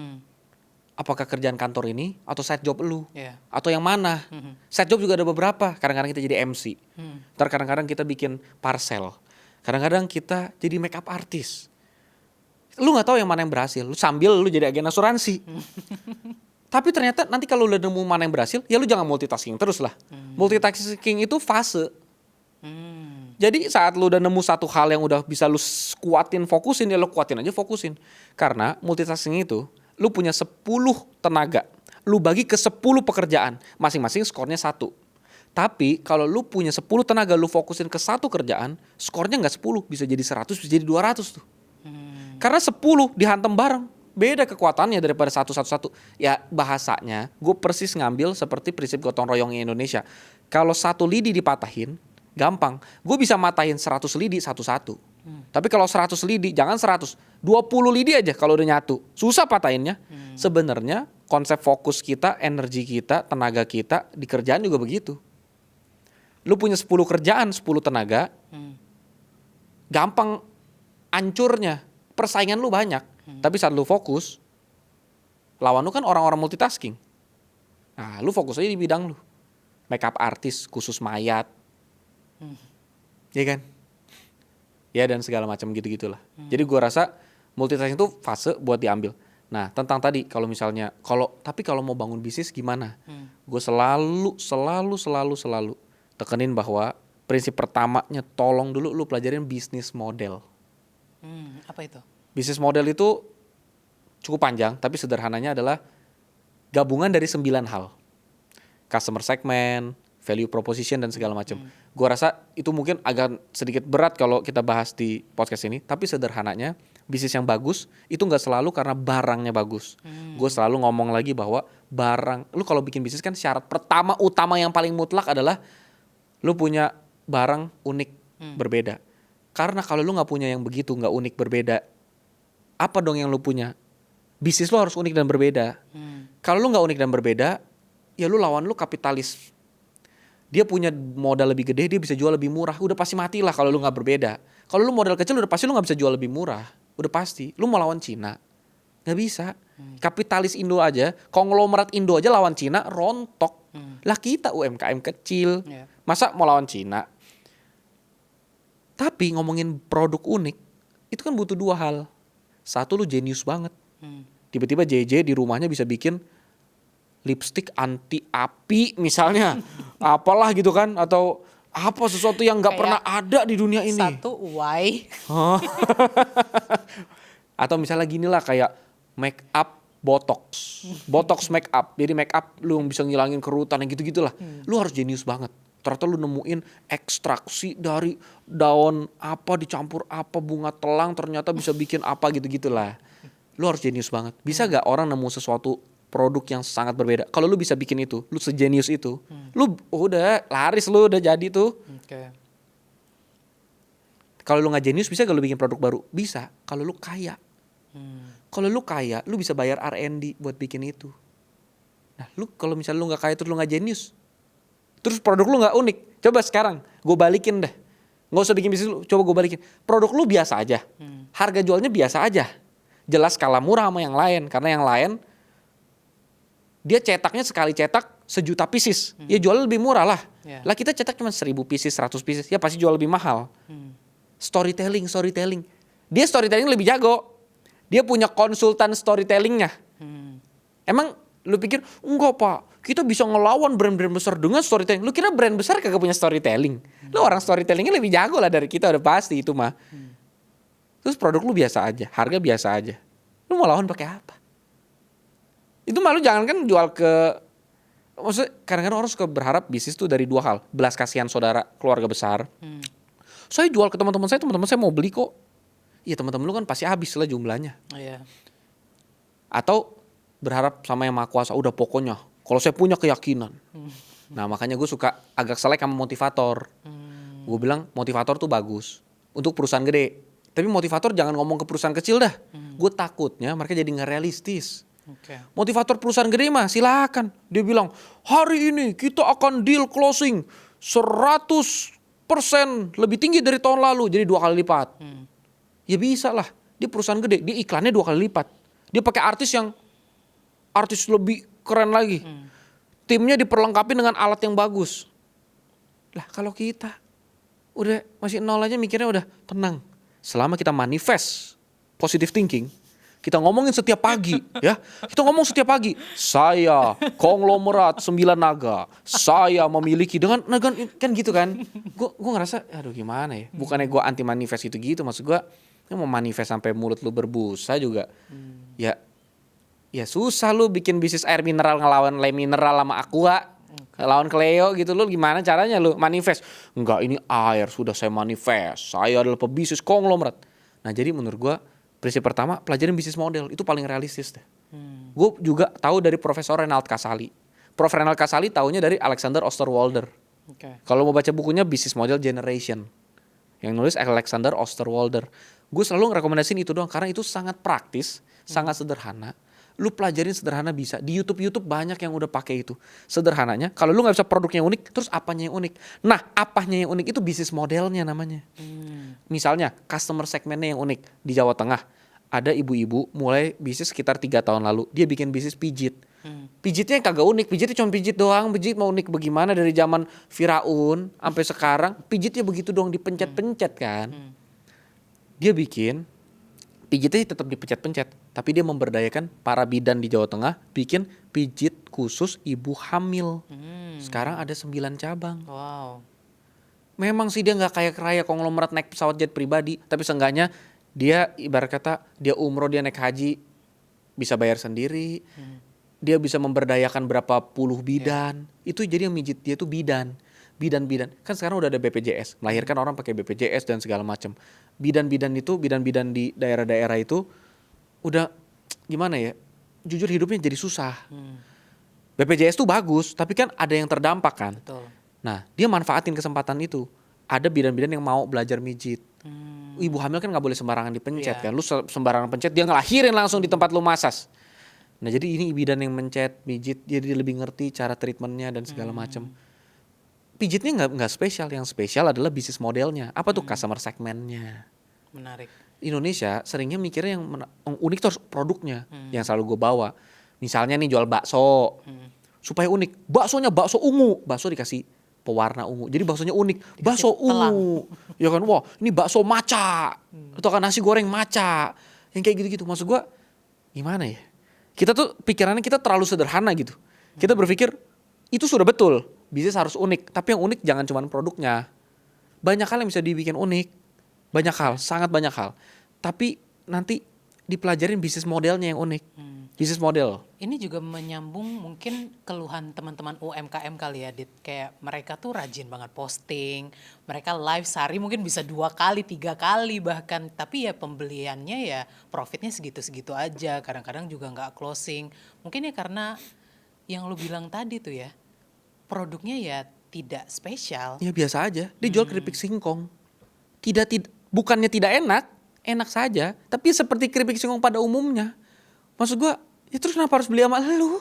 Apakah kerjaan kantor ini atau side job lu? Atau yang mana? Side job juga ada beberapa. Kadang-kadang kita jadi MC. Ntar kadang-kadang kita bikin parcel. Kadang-kadang kita jadi makeup artist. Lu gak tahu yang mana yang berhasil. Lu sambil lu jadi agen asuransi. Tapi ternyata nanti kalau udah nemu mana yang berhasil, ya lu jangan multitasking terus lah. Multitasking itu fase. Jadi saat lu udah nemu satu hal yang udah bisa lu kuatin, fokusin, ya lu kuatin aja, fokusin. Karena multitasking itu, lu punya 10 tenaga. Lu bagi ke 10 pekerjaan. Masing-masing skornya 1. Tapi kalau lu punya 10 tenaga, lu fokusin ke satu kerjaan, skornya gak 10, bisa jadi 100, bisa jadi 200 tuh. Karena 10 dihantam bareng. Beda kekuatannya daripada satu. Ya bahasanya gue persis ngambil seperti prinsip gotong royongnya Indonesia. Kalau 1 lidi dipatahin, gampang. Gue bisa matahin 100 lidi satu-satu. Tapi kalau 100 lidi, jangan 100. 20 lidi aja kalau udah nyatu. Susah patahinnya. Sebenarnya konsep fokus kita, energi kita, tenaga kita di kerjaan juga begitu. Lu punya 10 kerjaan, 10 tenaga. Gampang hancurnya. Persaingan lu banyak. Tapi saat lu fokus, lawan lu kan orang-orang multitasking. Nah, lu fokus aja di bidang lu. Makeup artist, khusus mayat. Iya kan? Ya dan segala macam gitu-gitulah. Jadi gua rasa multitasking itu fase buat diambil. Nah, tentang tadi kalau misalnya tapi kalau mau bangun bisnis gimana? Gue selalu tekenin bahwa prinsip pertamanya tolong dulu lu pelajarin bisnis model. Apa itu? Bisnis model itu cukup panjang, tapi sederhananya adalah gabungan dari 9 hal. customer segment, value proposition dan segala macam. Gua rasa itu mungkin agak sedikit berat kalau kita bahas di podcast ini, tapi sederhananya bisnis yang bagus itu nggak selalu karena barangnya bagus. Gue selalu ngomong lagi bahwa lu kalau bikin bisnis kan syarat pertama utama yang paling mutlak adalah lu punya barang unik berbeda. Karena kalau lu nggak punya yang begitu, nggak unik berbeda, apa dong yang lu punya? Bisnis lu harus unik dan berbeda. Kalau lu nggak unik dan berbeda, ya lu lawan lu kapitalis. Dia punya modal lebih gede, dia bisa jual lebih murah. Udah pasti mati lah kalau lu nggak berbeda. Kalau lu modal kecil udah pasti lu nggak bisa jual lebih murah. Udah pasti. Lu mau lawan Cina, nggak bisa. Kapitalis Indo aja, konglomerat Indo aja lawan Cina rontok. Lah kita UMKM kecil, masa mau lawan Cina? Tapi ngomongin produk unik, itu kan butuh dua hal. Satu, lu jenius banget. Tiba-tiba JJ di rumahnya bisa bikin lipstick anti api misalnya. Apalah gitu kan. Atau apa sesuatu yang gak pernah ada di dunia ini. Satu, why? Atau misalnya gini lah kayak make up botox. Botox make up. Jadi make up lu bisa ngilangin kerutan yang gitu-gitu lah. Lu harus jenius banget. Ternyata lu nemuin ekstraksi dari daun apa dicampur apa bunga telang ternyata bisa bikin apa gitu-gitulah. Lu harus jenius banget. Bisa gak orang nemu sesuatu produk yang sangat berbeda? Kalau lu bisa bikin itu, lu sejenius itu, lu udah laris, lu udah jadi tuh. Kalau lu gak jenius bisa gak lu bikin produk baru? Bisa, kalau lu kaya. Kalau lu kaya, lu bisa bayar R&D buat bikin itu. Nah, lu kalau misalnya lu gak kaya terus lu gak jenius, terus produk lu gak unik, coba sekarang gue balikin deh. Gak usah bikin bisnis lu, coba gue balikin. Produk lu biasa aja, harga jualnya biasa aja. Jelas kalah murah sama yang lain. Karena yang lain dia cetaknya sekali cetak 1.000.000 pieces. Ya jual lebih murah lah. Lah kita cetak cuma 1.000 pieces, 100 pieces. Ya pasti jual lebih mahal. Storytelling. Dia storytelling lebih jago. Dia punya konsultan storytellingnya. Emang lu pikir enggak pak, kita bisa ngelawan brand-brand besar dengan storytelling. Lu kira brand besar kagak punya storytelling? Lu orang storytellingnya lebih jago lah dari kita, udah pasti itu mah. Terus produk lu biasa aja, harga biasa aja. Lu mau lawan pakai apa? Itu malu jangan kan jual ke... Maksudnya kadang-kadang orang suka berharap bisnis tuh dari dua hal. Belas kasihan saudara, keluarga besar. Saya jual ke teman-teman saya mau beli kok. Iya teman-teman lu kan pasti habis lah jumlahnya. Atau berharap sama yang maha kuasa, udah pokoknya kalau saya punya keyakinan. Nah makanya gue suka agak selek sama motivator. Gue bilang motivator tuh bagus untuk perusahaan gede. Tapi motivator jangan ngomong ke perusahaan kecil dah. Gue takutnya mereka jadi nggak realistis. Motivator perusahaan gede mah silakan. Dia bilang hari ini kita akan deal closing 100% lebih tinggi dari tahun lalu. Jadi 2 kali lipat. Ya bisa lah. Dia perusahaan gede. Dia iklannya 2 kali lipat. Dia pakai artis lebih keren lagi. Timnya diperlengkapi dengan alat yang bagus. Lah kalau kita udah masih nol aja mikirnya udah tenang. Selama kita manifest positive thinking, kita ngomongin setiap pagi, ya. Kita ngomong setiap pagi, saya konglomerat 9 naga, saya memiliki dengan kan gitu kan. Gue ngerasa, aduh gimana ya. Bukannya gue anti manifest gitu, maksud gue, mau manifest sampai mulut lu berbusa juga, ya susah lu bikin bisnis air mineral ngelawan Le Mineral sama Aqua. Lawan Cleo gitu, lu gimana caranya lu manifest? Enggak, ini air, sudah saya manifest. Saya adalah pebisnis konglomerat. Nah jadi menurut gue prinsip pertama pelajarin bisnis model itu paling realistis deh. Gue juga tahu dari Profesor Renald Kasali. Prof Renald Kasali tahunya dari Alexander Osterwalder. Kalau mau baca bukunya Business Model Generation yang nulis Alexander Osterwalder. Gue selalu ngerekomendasiin itu doang karena itu sangat praktis, sangat sederhana. Lu pelajarin sederhana bisa. Di YouTube banyak yang udah pakai itu. Sederhananya, kalau lu gak bisa produknya yang unik, terus apanya yang unik? Nah, apanya yang unik itu bisnis modelnya namanya. Misalnya, customer segmentnya yang unik. Di Jawa Tengah, ada ibu-ibu mulai bisnis sekitar 3 tahun lalu. Dia bikin bisnis pijit. Pijitnya kagak unik, pijitnya cuma pijit doang. Pijit mau unik bagaimana dari zaman Firaun sampai sekarang. Pijitnya begitu doang, dipencet-pencet kan. Dia bikin pijitnya tetap dipencet-pencet, tapi dia memberdayakan para bidan di Jawa Tengah bikin pijit khusus ibu hamil. Sekarang ada 9 cabang. Memang sih dia gak kaya konglomerat naik pesawat jet pribadi, tapi seenggaknya dia ibarat kata dia umroh, dia naik haji bisa bayar sendiri. dia bisa memberdayakan berapa puluh bidan. Itu jadi yang mijit dia tuh bidan. Bidan-bidan. Kan sekarang udah ada BPJS. Melahirkan orang pakai BPJS dan segala macam. Bidan-bidan di daerah-daerah itu udah gimana ya? Jujur hidupnya jadi susah. BPJS tuh bagus, tapi kan ada yang terdampak kan. Betul. Nah, dia manfaatin kesempatan itu. Ada bidan-bidan yang mau belajar mijit. Ibu hamil kan nggak boleh sembarangan dipencet kan. Lu sembarangan pencet, dia ngelahirin langsung di tempat lu masas. Nah, jadi ini bidan yang mencet, mijit, jadi lebih ngerti cara treatmentnya dan segala macam. Pijitnya nggak spesial, yang spesial adalah bisnis modelnya. Apa tuh customer segmentnya? Menarik. Indonesia seringnya mikirnya yang unik terus produknya yang selalu gue bawa. Misalnya nih jual bakso, supaya unik. Baksonya bakso ungu, bakso dikasih pewarna ungu. Jadi baksonya unik, bakso ungu. Ya kan, wah ini bakso maca, atau kan nasi goreng maca, yang kayak gitu-gitu. Maksud gue gimana ya? Kita tuh pikirannya kita terlalu sederhana gitu. Kita berpikir itu sudah betul, bisnis harus unik. Tapi yang unik jangan cuma produknya. Banyak hal yang bisa dibikin unik. Banyak hal, sangat banyak hal. Tapi nanti dipelajarin bisnis modelnya yang unik. Bisnis model. Ini juga menyambung mungkin keluhan teman-teman UMKM kali ya, Dit. Kayak mereka tuh rajin banget posting, mereka live sehari mungkin bisa 2 kali, 3 kali bahkan. Tapi ya pembeliannya ya profitnya segitu-segitu aja, kadang-kadang juga nggak closing. Mungkin ya karena yang lu bilang tadi tuh ya, produknya ya tidak spesial. Ya biasa aja, dia jual keripik singkong. Bukannya tidak enak, enak saja. Tapi seperti keripik singkong pada umumnya. Maksud gue, ya terus kenapa harus beli sama lu?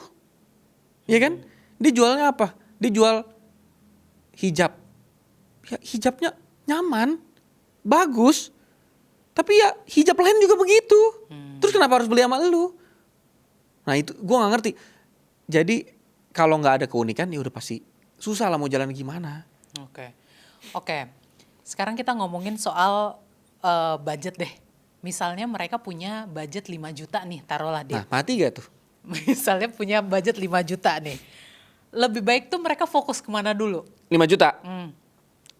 Ya kan? Dia jualnya apa? Dia jual hijab. Ya hijabnya nyaman, bagus. Tapi ya hijab lain juga begitu. Terus kenapa harus beli sama lu? Nah itu gue gak ngerti. Jadi kalau gak ada keunikan ya udah pasti susah lah mau jalan gimana. Oke. Sekarang kita ngomongin soal budget deh. Misalnya mereka punya budget 5 juta nih, taruhlah dia. Nah mati gak tuh? Misalnya punya budget 5 juta nih. Lebih baik tuh mereka fokus kemana dulu? 5 juta?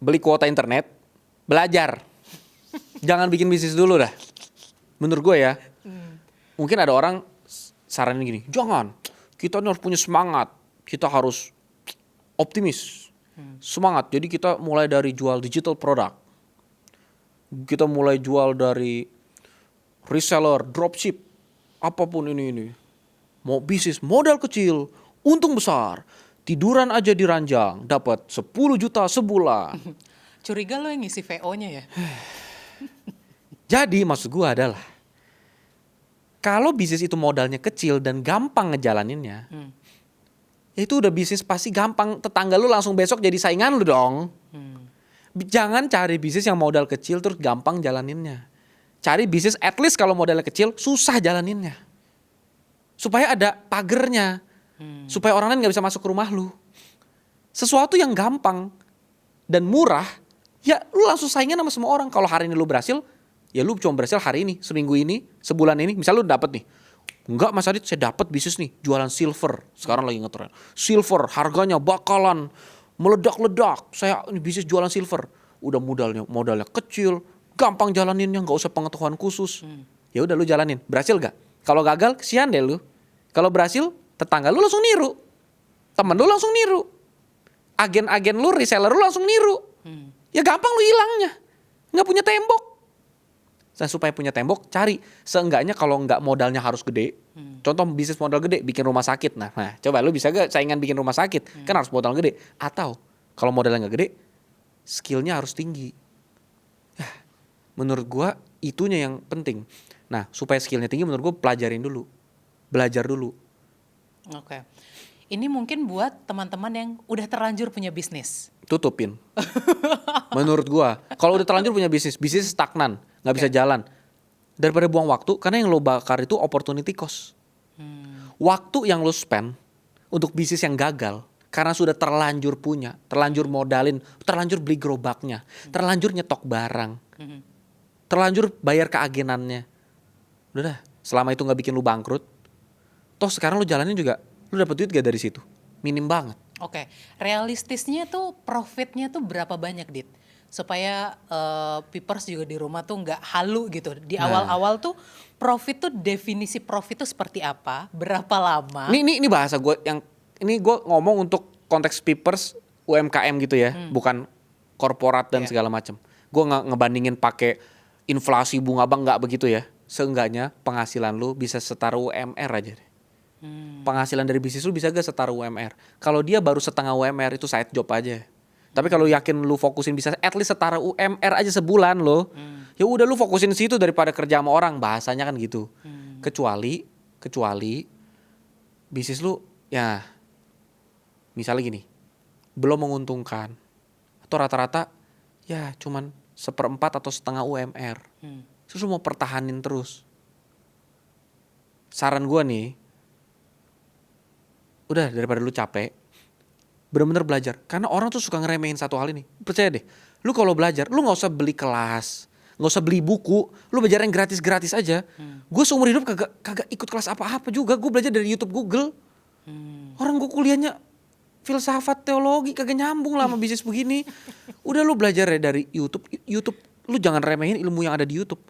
Beli kuota internet, belajar. Jangan bikin bisnis dulu dah. Menurut gue ya. Mungkin ada orang saranin gini, jangan. Kita harus punya semangat. Kita harus optimis. Semangat. Jadi kita mulai dari jual digital product. Kita mulai jual dari reseller, dropship, apapun ini. Mau bisnis modal kecil, untung besar. Tiduran aja di ranjang, dapat 10 juta sebulan. Curiga lo yang ngisi VO-nya ya? Jadi maksud gue adalah, kalau bisnis itu modalnya kecil dan gampang ngejalaninnya, ya itu udah bisnis pasti gampang. Tetangga lu langsung besok jadi saingan lu dong. Jangan cari bisnis yang modal kecil terus gampang jalaninnya. Cari bisnis at least kalau modalnya kecil susah jalaninnya. Supaya ada pagernya. Supaya orang lain gak bisa masuk ke rumah lu. Sesuatu yang gampang dan murah, ya lu langsung saingan sama semua orang. Kalau hari ini lu berhasil, ya lu cuma berhasil hari ini, seminggu ini, sebulan ini. Misal lu dapet nih, enggak Mas Adit saya dapat bisnis nih, jualan silver. Sekarang lagi ngetren. Silver harganya bakalan meledak-ledak. Saya ini bisnis jualan silver. Udah modalnya kecil, gampang jalaninnya, nggak usah pengetahuan khusus. Ya udah lu jalanin. Berhasil gak? Kalau gagal, kesian deh lu. Kalau berhasil, tetangga lu langsung niru. Temen lu langsung niru. Agen-agen lu, reseller lu langsung niru. Ya gampang lu hilangnya. Nggak punya tembok. Nah, supaya punya tembok, cari. Seenggaknya kalau nggak modalnya harus gede. Contoh bisnis modal gede, bikin rumah sakit. Nah, coba lu bisa gak saingan bikin rumah sakit? Kan harus modal gede. Atau kalau modalnya nggak gede, skillnya harus tinggi. Menurut gua itunya yang penting. Nah, supaya skillnya tinggi menurut gua pelajarin dulu. Belajar dulu. Oke. Ini mungkin buat teman-teman yang udah terlanjur punya bisnis. Tutupin. Menurut gua, kalau udah terlanjur punya bisnis stagnan, nggak bisa jalan. Daripada buang waktu, karena yang lo bakar itu opportunity cost. Waktu yang lo spend untuk bisnis yang gagal, karena sudah terlanjur punya, terlanjur modalin, terlanjur beli gerobaknya, terlanjur nyetok barang, terlanjur bayar ke agenannya. Udah dah, selama itu nggak bikin lu bangkrut, toh sekarang lu jalanin juga, lu dapet duit gak dari situ? Minim banget. Oke, realistisnya tuh profitnya tuh berapa banyak, Dit? supaya Pipers juga di rumah tuh nggak halu gitu. Di Nah. awal-awal tuh profit tuh definisi profit tuh seperti apa, berapa lama? Ini bahasa gue yang ini gue ngomong untuk konteks Pipers UMKM gitu ya, bukan korporat dan Iya. segala macam. Gue nggak ngebandingin pakai inflasi bunga bank, nggak begitu ya. Seenggaknya penghasilan lu bisa setara UMR aja deh. Penghasilan dari bisnis lu bisa gak setara UMR. Kalau dia baru setengah UMR itu side job aja. Tapi kalau yakin lu fokusin bisa at least setara UMR aja sebulan lo. Ya udah lu fokusin situ daripada kerja sama orang, bahasanya kan gitu. Kecuali bisnis lu ya misalnya gini, belum menguntungkan atau rata-rata ya cuman 1/4 atau setengah UMR. Terus lu mau pertahanin terus. Saran gua nih, udah daripada lu capek, bener-bener belajar. Karena orang tuh suka ngeremehin satu hal ini. Percaya deh, lu kalau belajar, lu gak usah beli kelas, gak usah beli buku, lu belajar yang gratis-gratis aja. Gue seumur hidup kagak ikut kelas apa-apa juga, gue belajar dari YouTube Google. Orang gue kuliahnya filsafat teologi, kagak nyambung lah sama bisnis begini. Udah lu belajar ya dari YouTube, lu jangan remehin ilmu yang ada di YouTube.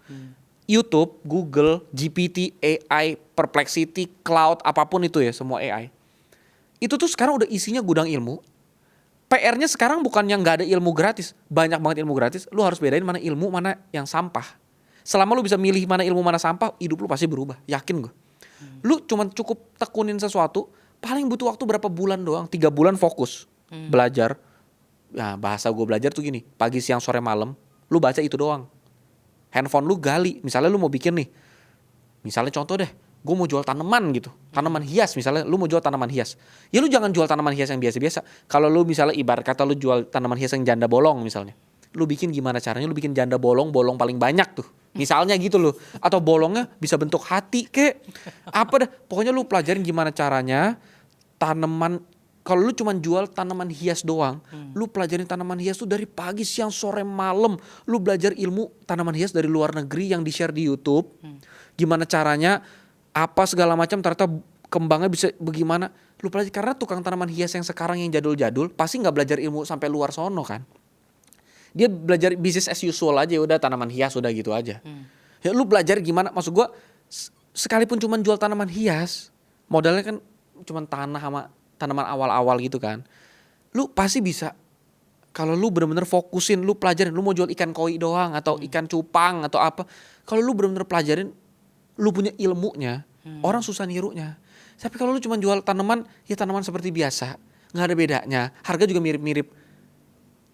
YouTube, Google, GPT, AI, Perplexity, Cloud, apapun itu ya, semua AI. Itu tuh sekarang udah isinya gudang ilmu. PR-nya sekarang bukan yang nggak ada ilmu gratis, banyak banget ilmu gratis. Lu harus bedain mana ilmu, mana yang sampah. Selama lu bisa milih mana ilmu, mana sampah, hidup lu pasti berubah. Yakin gue. Lu cuman cukup tekunin sesuatu, paling butuh waktu berapa bulan doang, 3 bulan fokus belajar. Nah bahasa gue belajar tuh gini, pagi, siang, sore, malam, lu baca itu doang. Handphone lu gali, misalnya lu mau bikin nih, misalnya contoh deh, gue mau jual tanaman gitu, tanaman hias misalnya, lu mau jual tanaman hias. Ya lu jangan jual tanaman hias yang biasa-biasa. Kalau lu misalnya ibarat kata lu jual tanaman hias yang janda bolong misalnya. Lu bikin gimana caranya, lu bikin janda bolong paling banyak tuh. Misalnya gitu loh. Atau bolongnya bisa bentuk hati kek. Apa dah, pokoknya lu pelajarin gimana caranya tanaman. Kalau lu cuma jual tanaman hias doang, lu pelajarin tanaman hias tuh dari pagi, siang, sore, malam. Lu belajar ilmu tanaman hias dari luar negeri yang di-share di YouTube. Gimana caranya, apa segala macam, ternyata kembangnya bisa bagaimana. Lu pelajari, karena tukang tanaman hias yang sekarang yang jadul-jadul pasti nggak belajar ilmu sampai luar sono kan. Dia belajar business as usual aja, udah tanaman hias udah gitu aja. Ya lu belajar gimana, maksud gua sekalipun cuma jual tanaman hias, modalnya kan cuma tanah sama tanaman awal-awal gitu kan. Lu pasti bisa. Kalau lu bener-bener fokusin, lu pelajarin, lu mau jual ikan koi doang atau ikan cupang atau apa. Kalau lu bener-bener pelajarin, lu punya ilmunya, orang susah nirunya. Tapi kalau lu cuma jual tanaman, ya tanaman seperti biasa, nggak ada bedanya. Harga juga mirip-mirip.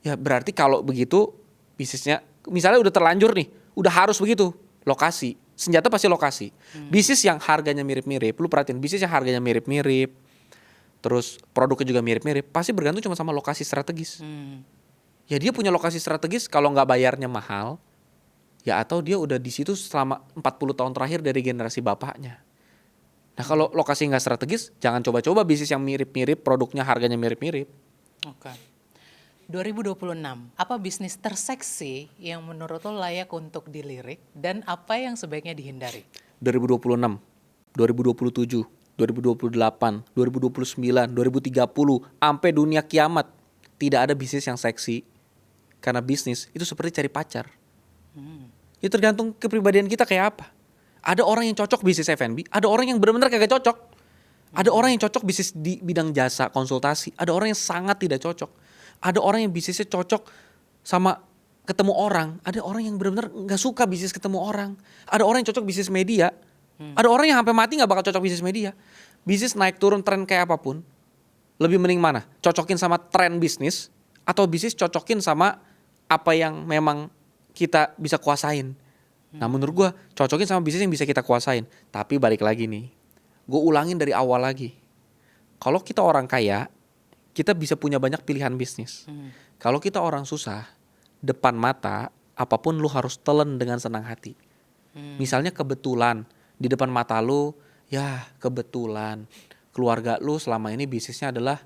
Ya berarti kalau begitu bisnisnya, misalnya udah terlanjur nih, udah harus begitu, lokasi. Senjata pasti lokasi. Bisnis yang harganya mirip-mirip, lu perhatiin bisnis yang harganya mirip-mirip, terus produknya juga mirip-mirip, pasti bergantung cuma sama lokasi strategis. Ya dia punya lokasi strategis, kalau nggak bayarnya mahal, ya atau dia udah di situ selama 40 tahun terakhir dari generasi bapaknya. Nah kalau lokasi nggak strategis, jangan coba-coba bisnis yang mirip-mirip, produknya harganya mirip-mirip. Oke. 2026, apa bisnis terseksi yang menurut lo layak untuk dilirik dan apa yang sebaiknya dihindari? 2026, 2027, 2028, 2029, 2030, sampai dunia kiamat, tidak ada bisnis yang seksi. Karena bisnis itu seperti cari pacar. Ya tergantung kepribadian kita kayak apa. Ada orang yang cocok bisnis F&B, ada orang yang benar-benar kagak cocok. Ada orang yang cocok bisnis di bidang jasa konsultasi, ada orang yang sangat tidak cocok. Ada orang yang bisnisnya cocok sama ketemu orang, ada orang yang benar-benar nggak suka bisnis ketemu orang. Ada orang yang cocok bisnis media, ada orang yang sampai mati nggak bakal cocok bisnis media. Bisnis naik turun tren kayak apapun, lebih mending mana? Cocokin sama tren bisnis atau bisnis cocokin sama apa yang memang kita bisa kuasain. Nah menurut gue cocokin sama bisnis yang bisa kita kuasain. Tapi balik lagi nih, gue ulangin dari awal lagi. Kalau kita orang kaya, kita bisa punya banyak pilihan bisnis. Kalau kita orang susah, depan mata, apapun lu harus telan dengan senang hati. Misalnya kebetulan, di depan mata lu, ya kebetulan, keluarga lu selama ini bisnisnya adalah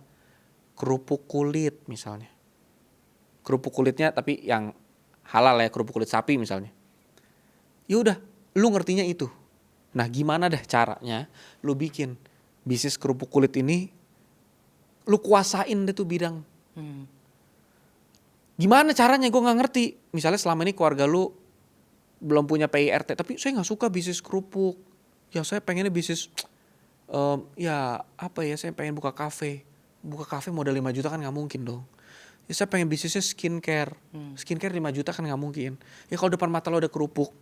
kerupuk kulit misalnya. Kerupuk kulitnya tapi yang halal ya, kerupuk kulit sapi misalnya. Ya udah, lu ngertinya itu. Nah gimana dah caranya lu bikin bisnis kerupuk kulit ini, lu kuasain deh tuh bidang. Gimana caranya gue nggak ngerti. Misalnya selama ini keluarga lu belum punya PIRT, tapi saya nggak suka bisnis kerupuk. Ya saya pengennya bisnis ya apa ya, saya pengen buka kafe. Buka kafe modal 5 juta kan nggak mungkin dong. Ya saya pengen bisnisnya skincare. Skincare 5 juta kan nggak mungkin. Ya kalau depan mata lo ada kerupuk,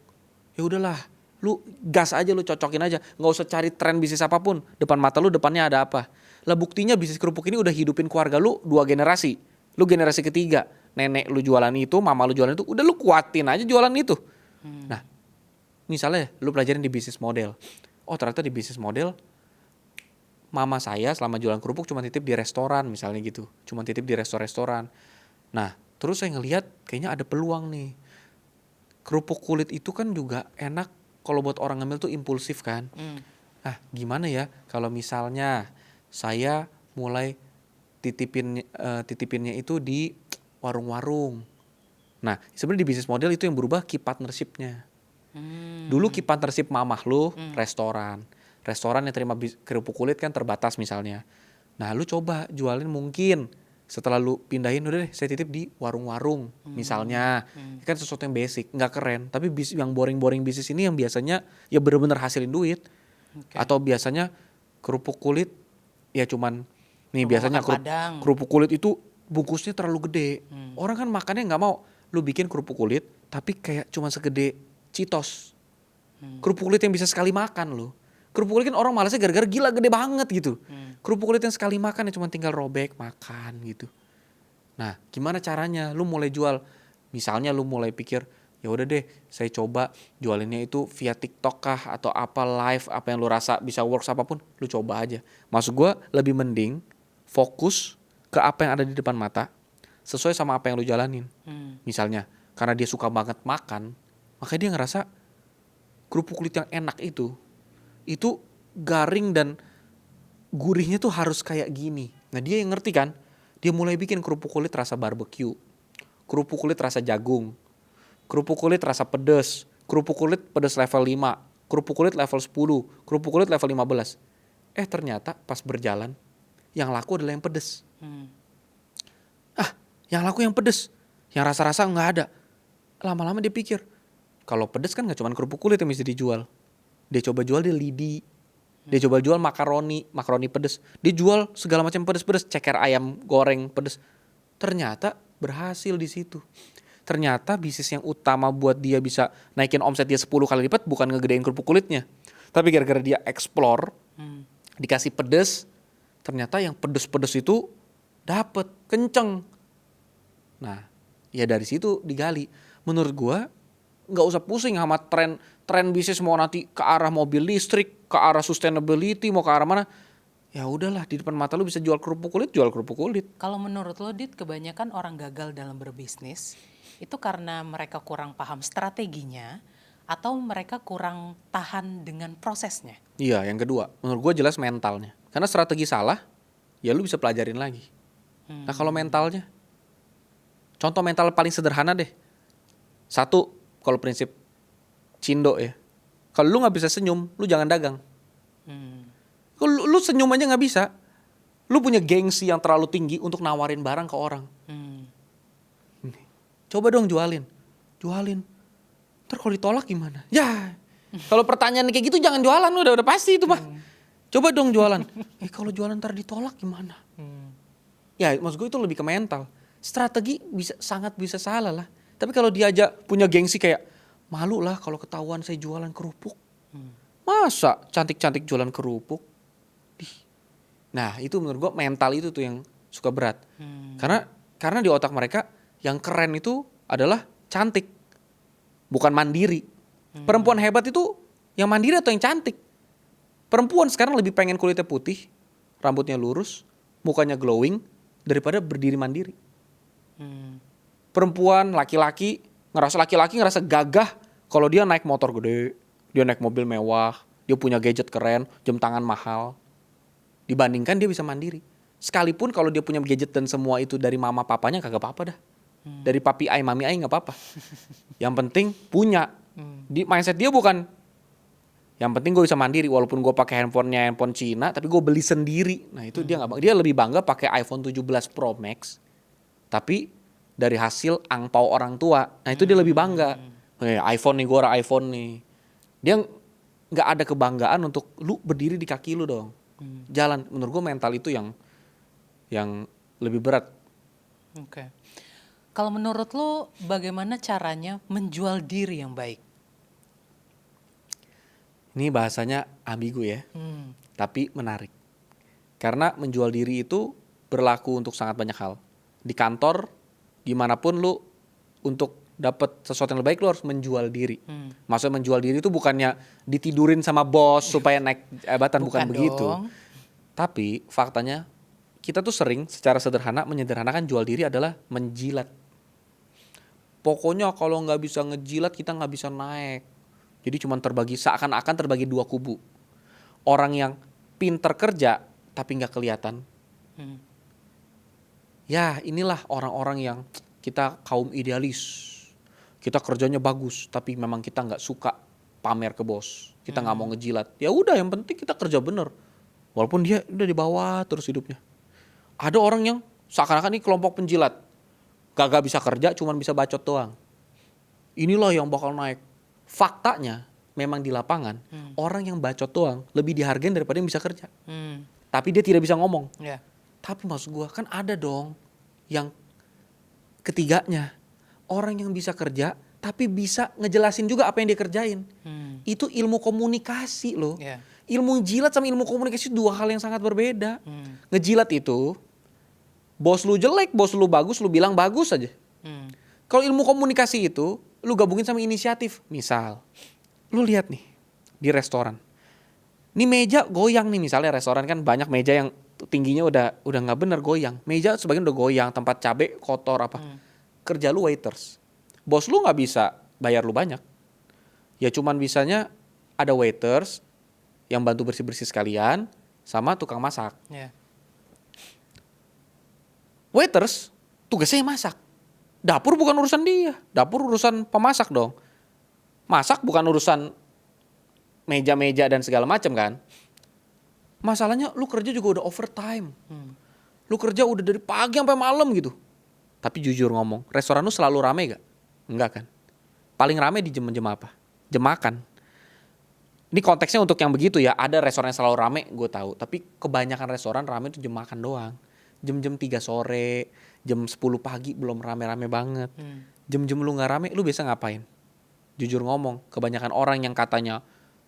ya udahlah, lu gas aja, lu cocokin aja, nggak usah cari tren bisnis apapun. Depan mata lu depannya ada apa. Lah buktinya bisnis kerupuk ini udah hidupin keluarga lu 2 generasi. Lu generasi ketiga, nenek lu jualan itu, mama lu jualan itu, udah lu kuatin aja jualan itu. Nah, misalnya lu pelajarin di bisnis model. Oh ternyata di bisnis model, mama saya selama jualan kerupuk cuma titip di restoran misalnya gitu. Cuma titip di restoran. Nah, terus saya ngelihat kayaknya ada peluang nih. Kerupuk kulit itu kan juga enak kalau buat orang ngemil tuh impulsif kan. Ah, gimana ya kalau misalnya saya mulai titipinnya itu di warung-warung. Nah, sebenarnya di bisnis model itu yang berubah key partnership-nya. Dulu key partnership mamah lu restoran. Restoran yang terima kerupuk kulit kan terbatas misalnya. Nah, lu coba jualin mungkin setelah lu pindahin, udah deh saya titip di warung-warung misalnya. Kan sesuatu yang basic, nggak keren. Tapi yang boring-boring bisnis ini yang biasanya ya bener-bener hasilin duit. Atau biasanya kerupuk kulit ya cuman nih biasanya kerupuk kulit itu bungkusnya terlalu gede. Orang kan makannya nggak mau. Lu bikin kerupuk kulit tapi kayak cuman segede Cheetos. Kerupuk kulit yang bisa sekali makan loh. Kerupuk kulit kan orang malasnya gara-gara gila gede banget gitu. Kerupuk kulit yang sekali makan ya cuma tinggal robek makan gitu. Nah, gimana caranya? Lu mulai jual, misalnya lu mulai pikir, ya udah deh, saya coba jualinnya itu via TikTok kah atau apa live, apa yang lu rasa bisa works apapun, lu coba aja. Maksud gua lebih mending fokus ke apa yang ada di depan mata, sesuai sama apa yang lu jalanin. Misalnya, karena dia suka banget makan, makanya dia ngerasa kerupuk kulit yang enak itu garing dan gurihnya tuh harus kayak gini. Nah dia yang ngerti kan, dia mulai bikin kerupuk kulit rasa barbecue, kerupuk kulit rasa jagung, kerupuk kulit rasa pedas, kerupuk kulit pedas level 5, kerupuk kulit level 10, kerupuk kulit level 15. Ternyata pas berjalan, yang laku adalah yang pedas. Yang laku yang pedas, yang rasa-rasa nggak ada. Lama-lama dia pikir, kalau pedas kan nggak cuma kerupuk kulit yang bisa dijual. Dia coba jual di lidi. Dia coba jual makaroni pedas. Dia jual segala macam pedas-pedas, ceker ayam goreng pedas. Ternyata berhasil di situ. Ternyata bisnis yang utama buat dia bisa naikin omset dia 10 kali lipat bukan ngegedein kerupuk kulitnya. Tapi gara-gara dia explore, dikasih pedas, ternyata yang pedas-pedas itu dapet, kenceng. Nah, ya dari situ digali. Menurut gua nggak usah pusing sama tren bisnis mau nanti ke arah mobil listrik, ke arah sustainability, mau ke arah mana. Ya udahlah, di depan mata lu bisa jual kerupuk kulit, jual kerupuk kulit. Kalau menurut lo, Dit, kebanyakan orang gagal dalam berbisnis itu karena mereka kurang paham strateginya atau mereka kurang tahan dengan prosesnya? Iya, yang kedua, menurut gua jelas mentalnya. Karena strategi salah, ya lu bisa pelajarin lagi. Nah kalau mentalnya, contoh mental paling sederhana deh. Satu, kalau prinsip Cindo ya, kalau lu nggak bisa senyum, lu jangan dagang. Kalau lu senyum aja nggak bisa, lu punya gengsi yang terlalu tinggi untuk nawarin barang ke orang. Coba dong jualin. Ntar kalau ditolak gimana? Ya, kalau pertanyaan kayak gitu jangan jualan, udah pasti itu mah. Coba dong jualan. Kalau jualan ntar ditolak gimana? Ya, maksud gue itu lebih ke mental. Strategi sangat bisa salah lah. Tapi kalau dia aja punya gengsi kayak, malu lah kalau ketahuan saya jualan kerupuk. Masa cantik-cantik jualan kerupuk? Nah itu menurut gue mental itu tuh yang suka berat. Karena di otak mereka yang keren itu adalah cantik, bukan mandiri. Perempuan hebat itu yang mandiri atau yang cantik? Perempuan sekarang lebih pengen kulitnya putih, rambutnya lurus, mukanya glowing, daripada berdiri mandiri. Perempuan, laki-laki ngerasa gagah kalau dia naik motor gede, dia naik mobil mewah, dia punya gadget keren, jam tangan mahal. Dibandingkan dia bisa mandiri. Sekalipun kalau dia punya gadget dan semua itu dari mama papanya kagak apa-apa dah. Dari papi ai mami ai gak apa-apa. Yang penting punya. Di mindset dia bukan, yang penting gue bisa mandiri walaupun gue pakai handphone Cina tapi gue beli sendiri. Nah itu dia lebih bangga pakai iPhone 17 Pro Max tapi dari hasil angpau orang tua. Nah itu dia lebih bangga. iPhone nih, gue orang iPhone nih. Dia nggak ada kebanggaan untuk lu berdiri di kaki lu dong. Jalan. Menurut gue mental itu yang lebih berat. Oke. Kalau menurut lu bagaimana caranya menjual diri yang baik? Ini bahasanya ambigu ya, tapi menarik. Karena menjual diri itu berlaku untuk sangat banyak hal. Di kantor, dimanapun lu untuk dapat sesuatu yang lebih baik lu harus menjual diri. Maksudnya menjual diri itu bukannya ditidurin sama bos supaya naik jabatan, bukan begitu. Dong. Tapi faktanya kita tuh sering secara sederhana menyederhanakan jual diri adalah menjilat. Pokoknya kalau nggak bisa ngejilat kita nggak bisa naik. Jadi cuma terbagi, seakan-akan terbagi dua kubu. Orang yang pinter kerja tapi nggak kelihatan. Ya inilah orang-orang yang kita kaum idealis. Kita kerjanya bagus tapi memang kita nggak suka pamer ke bos. Kita nggak mau ngejilat. Ya udah yang penting kita kerja bener. Walaupun dia udah di bawah terus hidupnya. Ada orang yang seakan-akan ini kelompok penjilat. Gak bisa kerja cuman bisa bacot doang. Inilah yang bakal naik. Faktanya memang di lapangan orang yang bacot doang lebih dihargain daripada yang bisa kerja. Tapi dia tidak bisa ngomong. Ya. Tapi maksud gue kan ada dong yang ketiganya. Orang yang bisa kerja tapi bisa ngejelasin juga apa yang dia kerjain. Itu ilmu komunikasi loh. Ya. Ilmu jilat sama ilmu komunikasi dua hal yang sangat berbeda. Ngejilat itu bos lu jelek, bos lu bagus, lu bilang bagus aja. Kalau ilmu komunikasi itu lu gabungin sama inisiatif. Misal, lu lihat nih di restoran. Ini meja goyang nih, misalnya restoran kan banyak meja yang tingginya udah nggak bener goyang. Meja sebagian udah goyang, tempat cabai kotor apa. Kerja lu waiters. Bos lu nggak bisa bayar lu banyak. Ya cuman bisanya ada waiters yang bantu bersih-bersih sekalian sama tukang masak. Ya. Waiters tugasnya masak. Dapur bukan urusan dia. Dapur urusan pemasak dong. Masak bukan urusan meja-meja dan segala macam kan. Masalahnya lu kerja juga udah overtime. Lu kerja udah dari pagi sampai malam gitu. Tapi jujur ngomong, restoran lu selalu rame gak? Enggak kan. Paling rame di jam-jam apa? Jam makan. Ini konteksnya untuk yang begitu ya. Ada restoran yang selalu rame gue tahu. Tapi kebanyakan restoran rame itu jam makan doang. Jam-jam 3 sore, jam 10 pagi belum rame-rame banget. Jam-jam lu gak rame, lu biasa ngapain? Jujur ngomong, kebanyakan orang yang katanya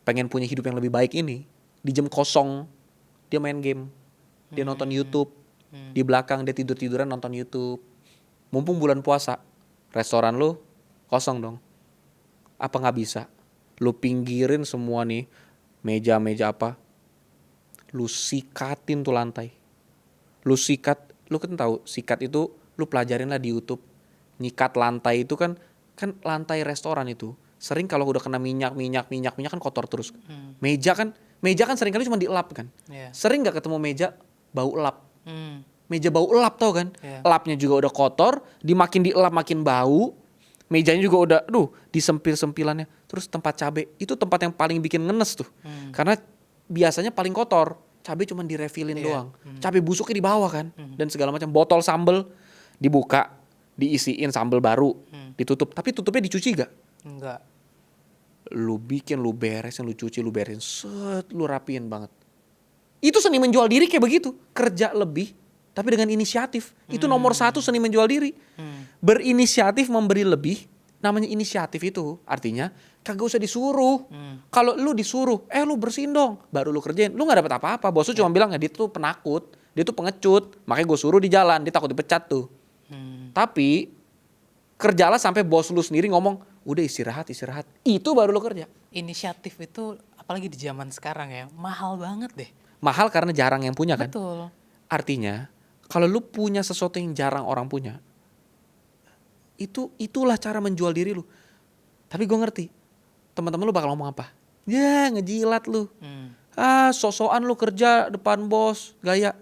pengen punya hidup yang lebih baik ini, di jam kosong, dia main game. Dia nonton YouTube. Di belakang dia tidur-tiduran nonton YouTube. Mumpung bulan puasa, restoran lu kosong dong. Apa gak bisa? Lu pinggirin semua nih, meja-meja apa, lu sikatin tuh lantai. Lu sikat, lu kan tahu sikat itu lu pelajarin lah di YouTube. Nyikat lantai itu kan lantai restoran itu sering kalau udah kena minyak kan kotor terus. Meja kan sering kali cuma dielap kan. Yeah. Sering nggak ketemu meja bau elap. Meja bau elap tau kan. Yeah. Elapnya juga udah kotor, dimakin dielap makin bau. Mejanya juga udah disempil-sempilannya. Terus tempat cabai itu tempat yang paling bikin ngenes tuh. Karena biasanya paling kotor. Cabai cuma direfillin doang. Cabai busuknya di bawah kan. Dan segala macam. Botol sambel dibuka, diisiin sambel baru, ditutup. Tapi tutupnya dicuci gak? Enggak. Lu bikin, lu beresin, lu cuci, lu beresin. Set, lu rapiin banget. Itu seni menjual diri kayak begitu. Kerja lebih, tapi dengan inisiatif. Itu nomor 1 seni menjual diri. Berinisiatif memberi lebih. Namanya inisiatif itu artinya kagak usah disuruh. Kalau lu disuruh, lu bersihin dong, baru lu kerjain. Lu gak dapet apa-apa. Bos lu cuma bilang dia tuh penakut, dia tuh pengecut. Makanya gue suruh di jalan, dia takut dipecat tuh. Tapi kerjalah sampai bos lu sendiri ngomong, udah istirahat. Itu baru lu kerja. Inisiatif itu apalagi di zaman sekarang ya, mahal banget deh. Mahal karena jarang yang punya kan. Betul. Artinya kalau lu punya sesuatu yang jarang orang punya, itulah cara menjual diri lu. Tapi gue ngerti teman-teman lu bakal ngomong apa. Ya ngejilat lu. So-soan lu kerja depan bos gaya.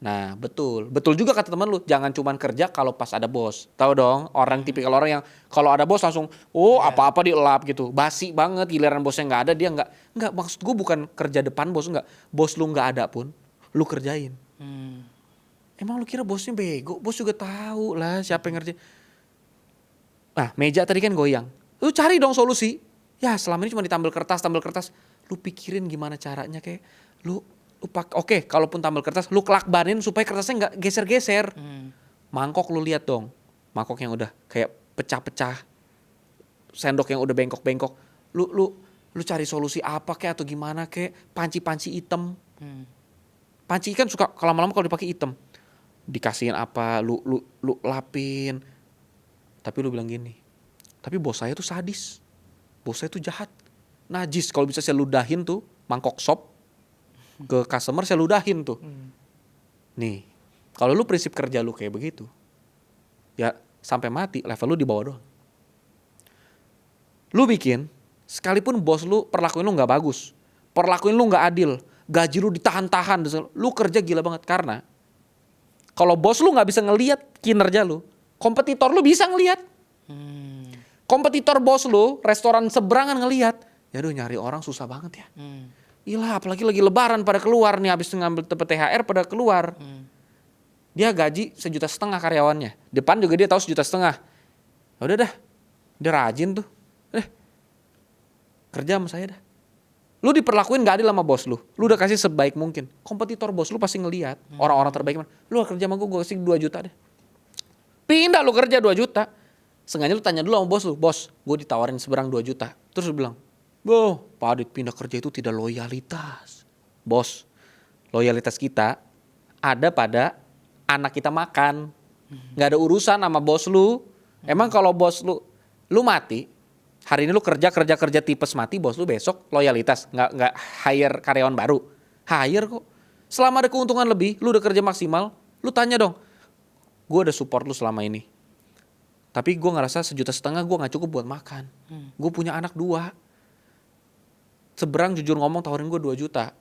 Nah betul juga kata teman lu, jangan cuman kerja kalau pas ada bos. Tahu dong orang tipikal orang yang kalau ada bos langsung apa-apa dielap gitu. Basi banget, giliran bosnya nggak ada dia nggak. Maksud gue bukan kerja depan bos, nggak. Bos lu nggak ada pun lu kerjain. Emang lu kira bosnya bego? Bos juga tahu lah siapa yang ngerjain. Nah, meja tadi kan goyang. Lu cari dong solusi. Ya, selama ini cuma ditambal kertas. Lu pikirin gimana caranya kayak oke, kalaupun tambal kertas, lu kelakbanin supaya kertasnya nggak geser-geser. Mangkok lu lihat dong. Mangkok yang udah kayak pecah-pecah. Sendok yang udah bengkok-bengkok. Lu cari solusi apa kayak atau gimana kayak panci-panci hitam. Panci kan suka lama-lama kalau dipakai hitam. Dikasihin apa, lu lapin. Tapi lu bilang gini, tapi bos saya tuh sadis. Bos saya tuh jahat. Najis, kalau bisa saya ludahin tuh mangkok sop ke customer, saya ludahin tuh. Nih, kalau lu prinsip kerja lu kayak begitu, ya sampai mati level lu di bawah doang. Lu bikin, sekalipun bos lu perlakuin lu gak bagus, perlakuin lu gak adil, gaji lu ditahan-tahan, lu kerja gila banget. Karena kalau bos lu gak bisa ngelihat kinerja lu, kompetitor lu bisa ngelihat. Kompetitor bos lu, restoran seberangan ngelihat. Ya aduh, nyari orang susah banget ya. Ilah, apalagi lagi lebaran pada keluar nih, habis ngambil THR pada keluar. Dia gaji 1,5 juta karyawannya. Depan juga dia tahu 1,5 juta. Ya udah dah, dia rajin tuh. Kerja sama saya dah. Lu diperlakuin gak adil sama bos lu. Lu udah kasih sebaik mungkin. Kompetitor bos lu pasti ngelihat orang-orang terbaik mana. Lu kerja sama gue kasih 2 juta deh. Pindah lu kerja 2 juta. Sengaja lu tanya dulu sama bos lu. Bos, gue ditawarin seberang 2 juta. Terus lu bilang, Pak Adit pindah kerja itu tidak loyalitas. Bos, loyalitas kita ada pada anak kita makan. Gak ada urusan sama bos lu. Emang kalau bos lu mati, hari ini lu kerja tipes mati, bos lu besok loyalitas, nggak hire karyawan baru, hire kok. Selama ada keuntungan lebih, lu udah kerja maksimal, lu tanya dong, gue udah support lu selama ini, tapi gue ngerasa 1,5 juta gue nggak cukup buat makan, gue punya anak 2, seberang jujur ngomong tawarin gue 2 juta,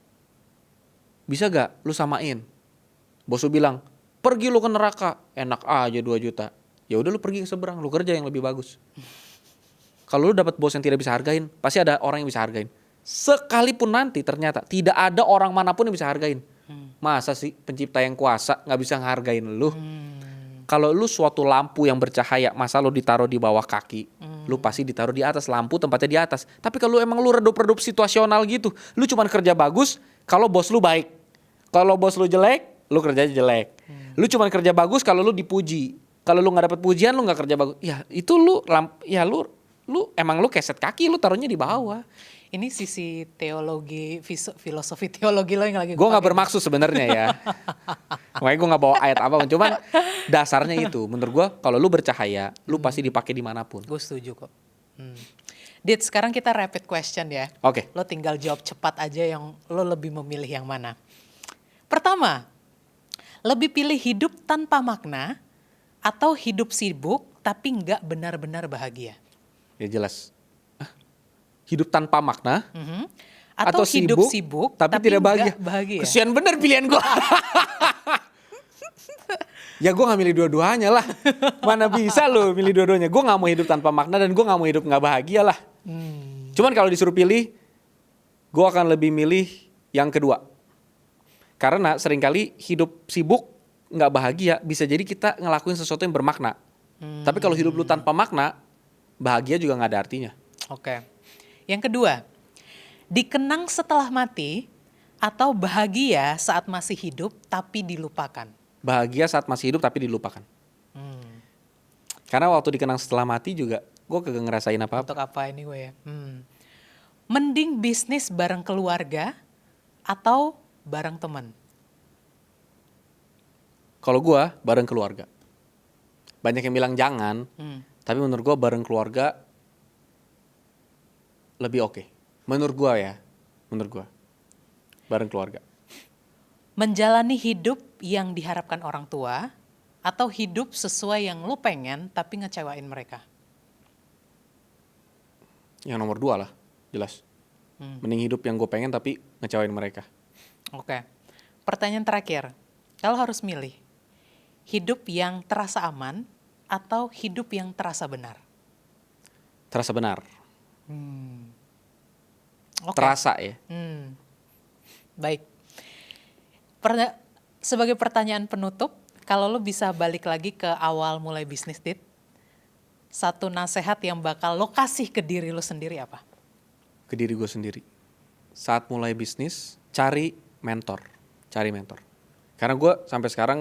bisa gak lu samain? Bos lu bilang, pergi lu ke neraka, enak aja 2 juta, ya udah lu pergi ke seberang, lu kerja yang lebih bagus. Kalau lu dapat bos yang tidak bisa hargain, pasti ada orang yang bisa hargain. Sekalipun nanti ternyata tidak ada orang manapun yang bisa hargain. Masa sih pencipta yang kuasa gak bisa ngehargain lu? Kalau lu suatu lampu yang bercahaya, masa lu ditaruh di bawah kaki? Lu pasti ditaruh di atas, lampu tempatnya di atas. Tapi kalau emang lu redup-redup situasional gitu, lu cuman kerja bagus kalau bos lu baik. Kalau bos lu jelek, lu kerjanya jelek. Lu cuman kerja bagus kalau lu dipuji. Kalau lu gak dapet pujian, lu gak kerja bagus. Ya itu lu emang lu keset kaki, lu taruhnya di bawah. Ini sisi teologi, filosofi teologi lo yang lagi Gue gak bermaksud sebenarnya ya. Makanya gue gak bawa ayat apa, cuman dasarnya itu. Menurut gue kalau lu bercahaya, lu pasti dipakai dimanapun. Gue setuju kok. Dit, sekarang kita rapid question ya. Oke. Lo tinggal jawab cepat aja yang lo lebih memilih yang mana. Pertama, lebih pilih hidup tanpa makna atau hidup sibuk tapi nggak benar-benar bahagia? Ya jelas. Hidup tanpa makna atau hidup sibuk tapi tidak bahagia. Kesian bener pilihan gue. Ya gue gak milih dua-duanya lah. Mana bisa lo milih dua-duanya. Gue gak mau hidup tanpa makna dan gue gak mau hidup gak bahagia lah. Cuman kalau disuruh pilih, gue akan lebih milih yang kedua. Karena seringkali hidup sibuk gak bahagia bisa jadi kita ngelakuin sesuatu yang bermakna. Tapi kalau hidup lu tanpa makna, bahagia juga gak ada artinya. Oke. Yang kedua, dikenang setelah mati atau bahagia saat masih hidup tapi dilupakan? Bahagia saat masih hidup tapi dilupakan. Karena waktu dikenang setelah mati juga gue kagak ngerasain apa-apa. Untuk apa ini gue ya? Mending bisnis bareng keluarga atau bareng teman? Kalau gue bareng keluarga. Banyak yang bilang jangan, tapi menurut gue bareng keluarga lebih oke. Menurut gue ya, bareng keluarga. Menjalani hidup yang diharapkan orang tua atau hidup sesuai yang lu pengen tapi ngecewain mereka? Yang nomor 2 lah, jelas. Mending hidup yang gue pengen tapi ngecewain mereka. Oke. Pertanyaan terakhir, kalau harus milih, hidup yang terasa aman atau hidup yang terasa benar? Terasa benar. Okay. Terasa ya. Baik. Sebagai pertanyaan penutup, kalau lo bisa balik lagi ke awal mulai bisnis, Dit, satu nasehat yang bakal lo kasih ke diri lo sendiri apa? Ke diri gue sendiri. Saat mulai bisnis, cari mentor. Cari mentor. Karena gue sampai sekarang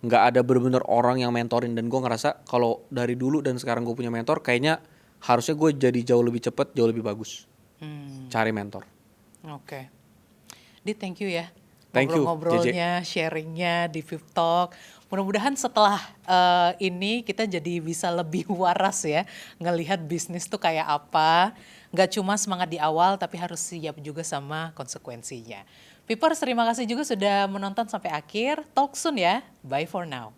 nggak ada bener-bener orang yang mentorin. Dan gue ngerasa kalau dari dulu dan sekarang gue punya mentor, kayaknya harusnya gue jadi jauh lebih cepet, jauh lebih bagus. Cari mentor. Oke. Dit, thank you ya. Thank you, Ngobrol-ngobrolnya, sharingnya di Pip Talk. Mudah-mudahan setelah ini kita jadi bisa lebih waras ya. Ngelihat bisnis tuh kayak apa. Nggak cuma semangat di awal, tapi harus siap juga sama konsekuensinya. Pipers, terima kasih juga sudah menonton sampai akhir. Talk soon ya. Bye for now.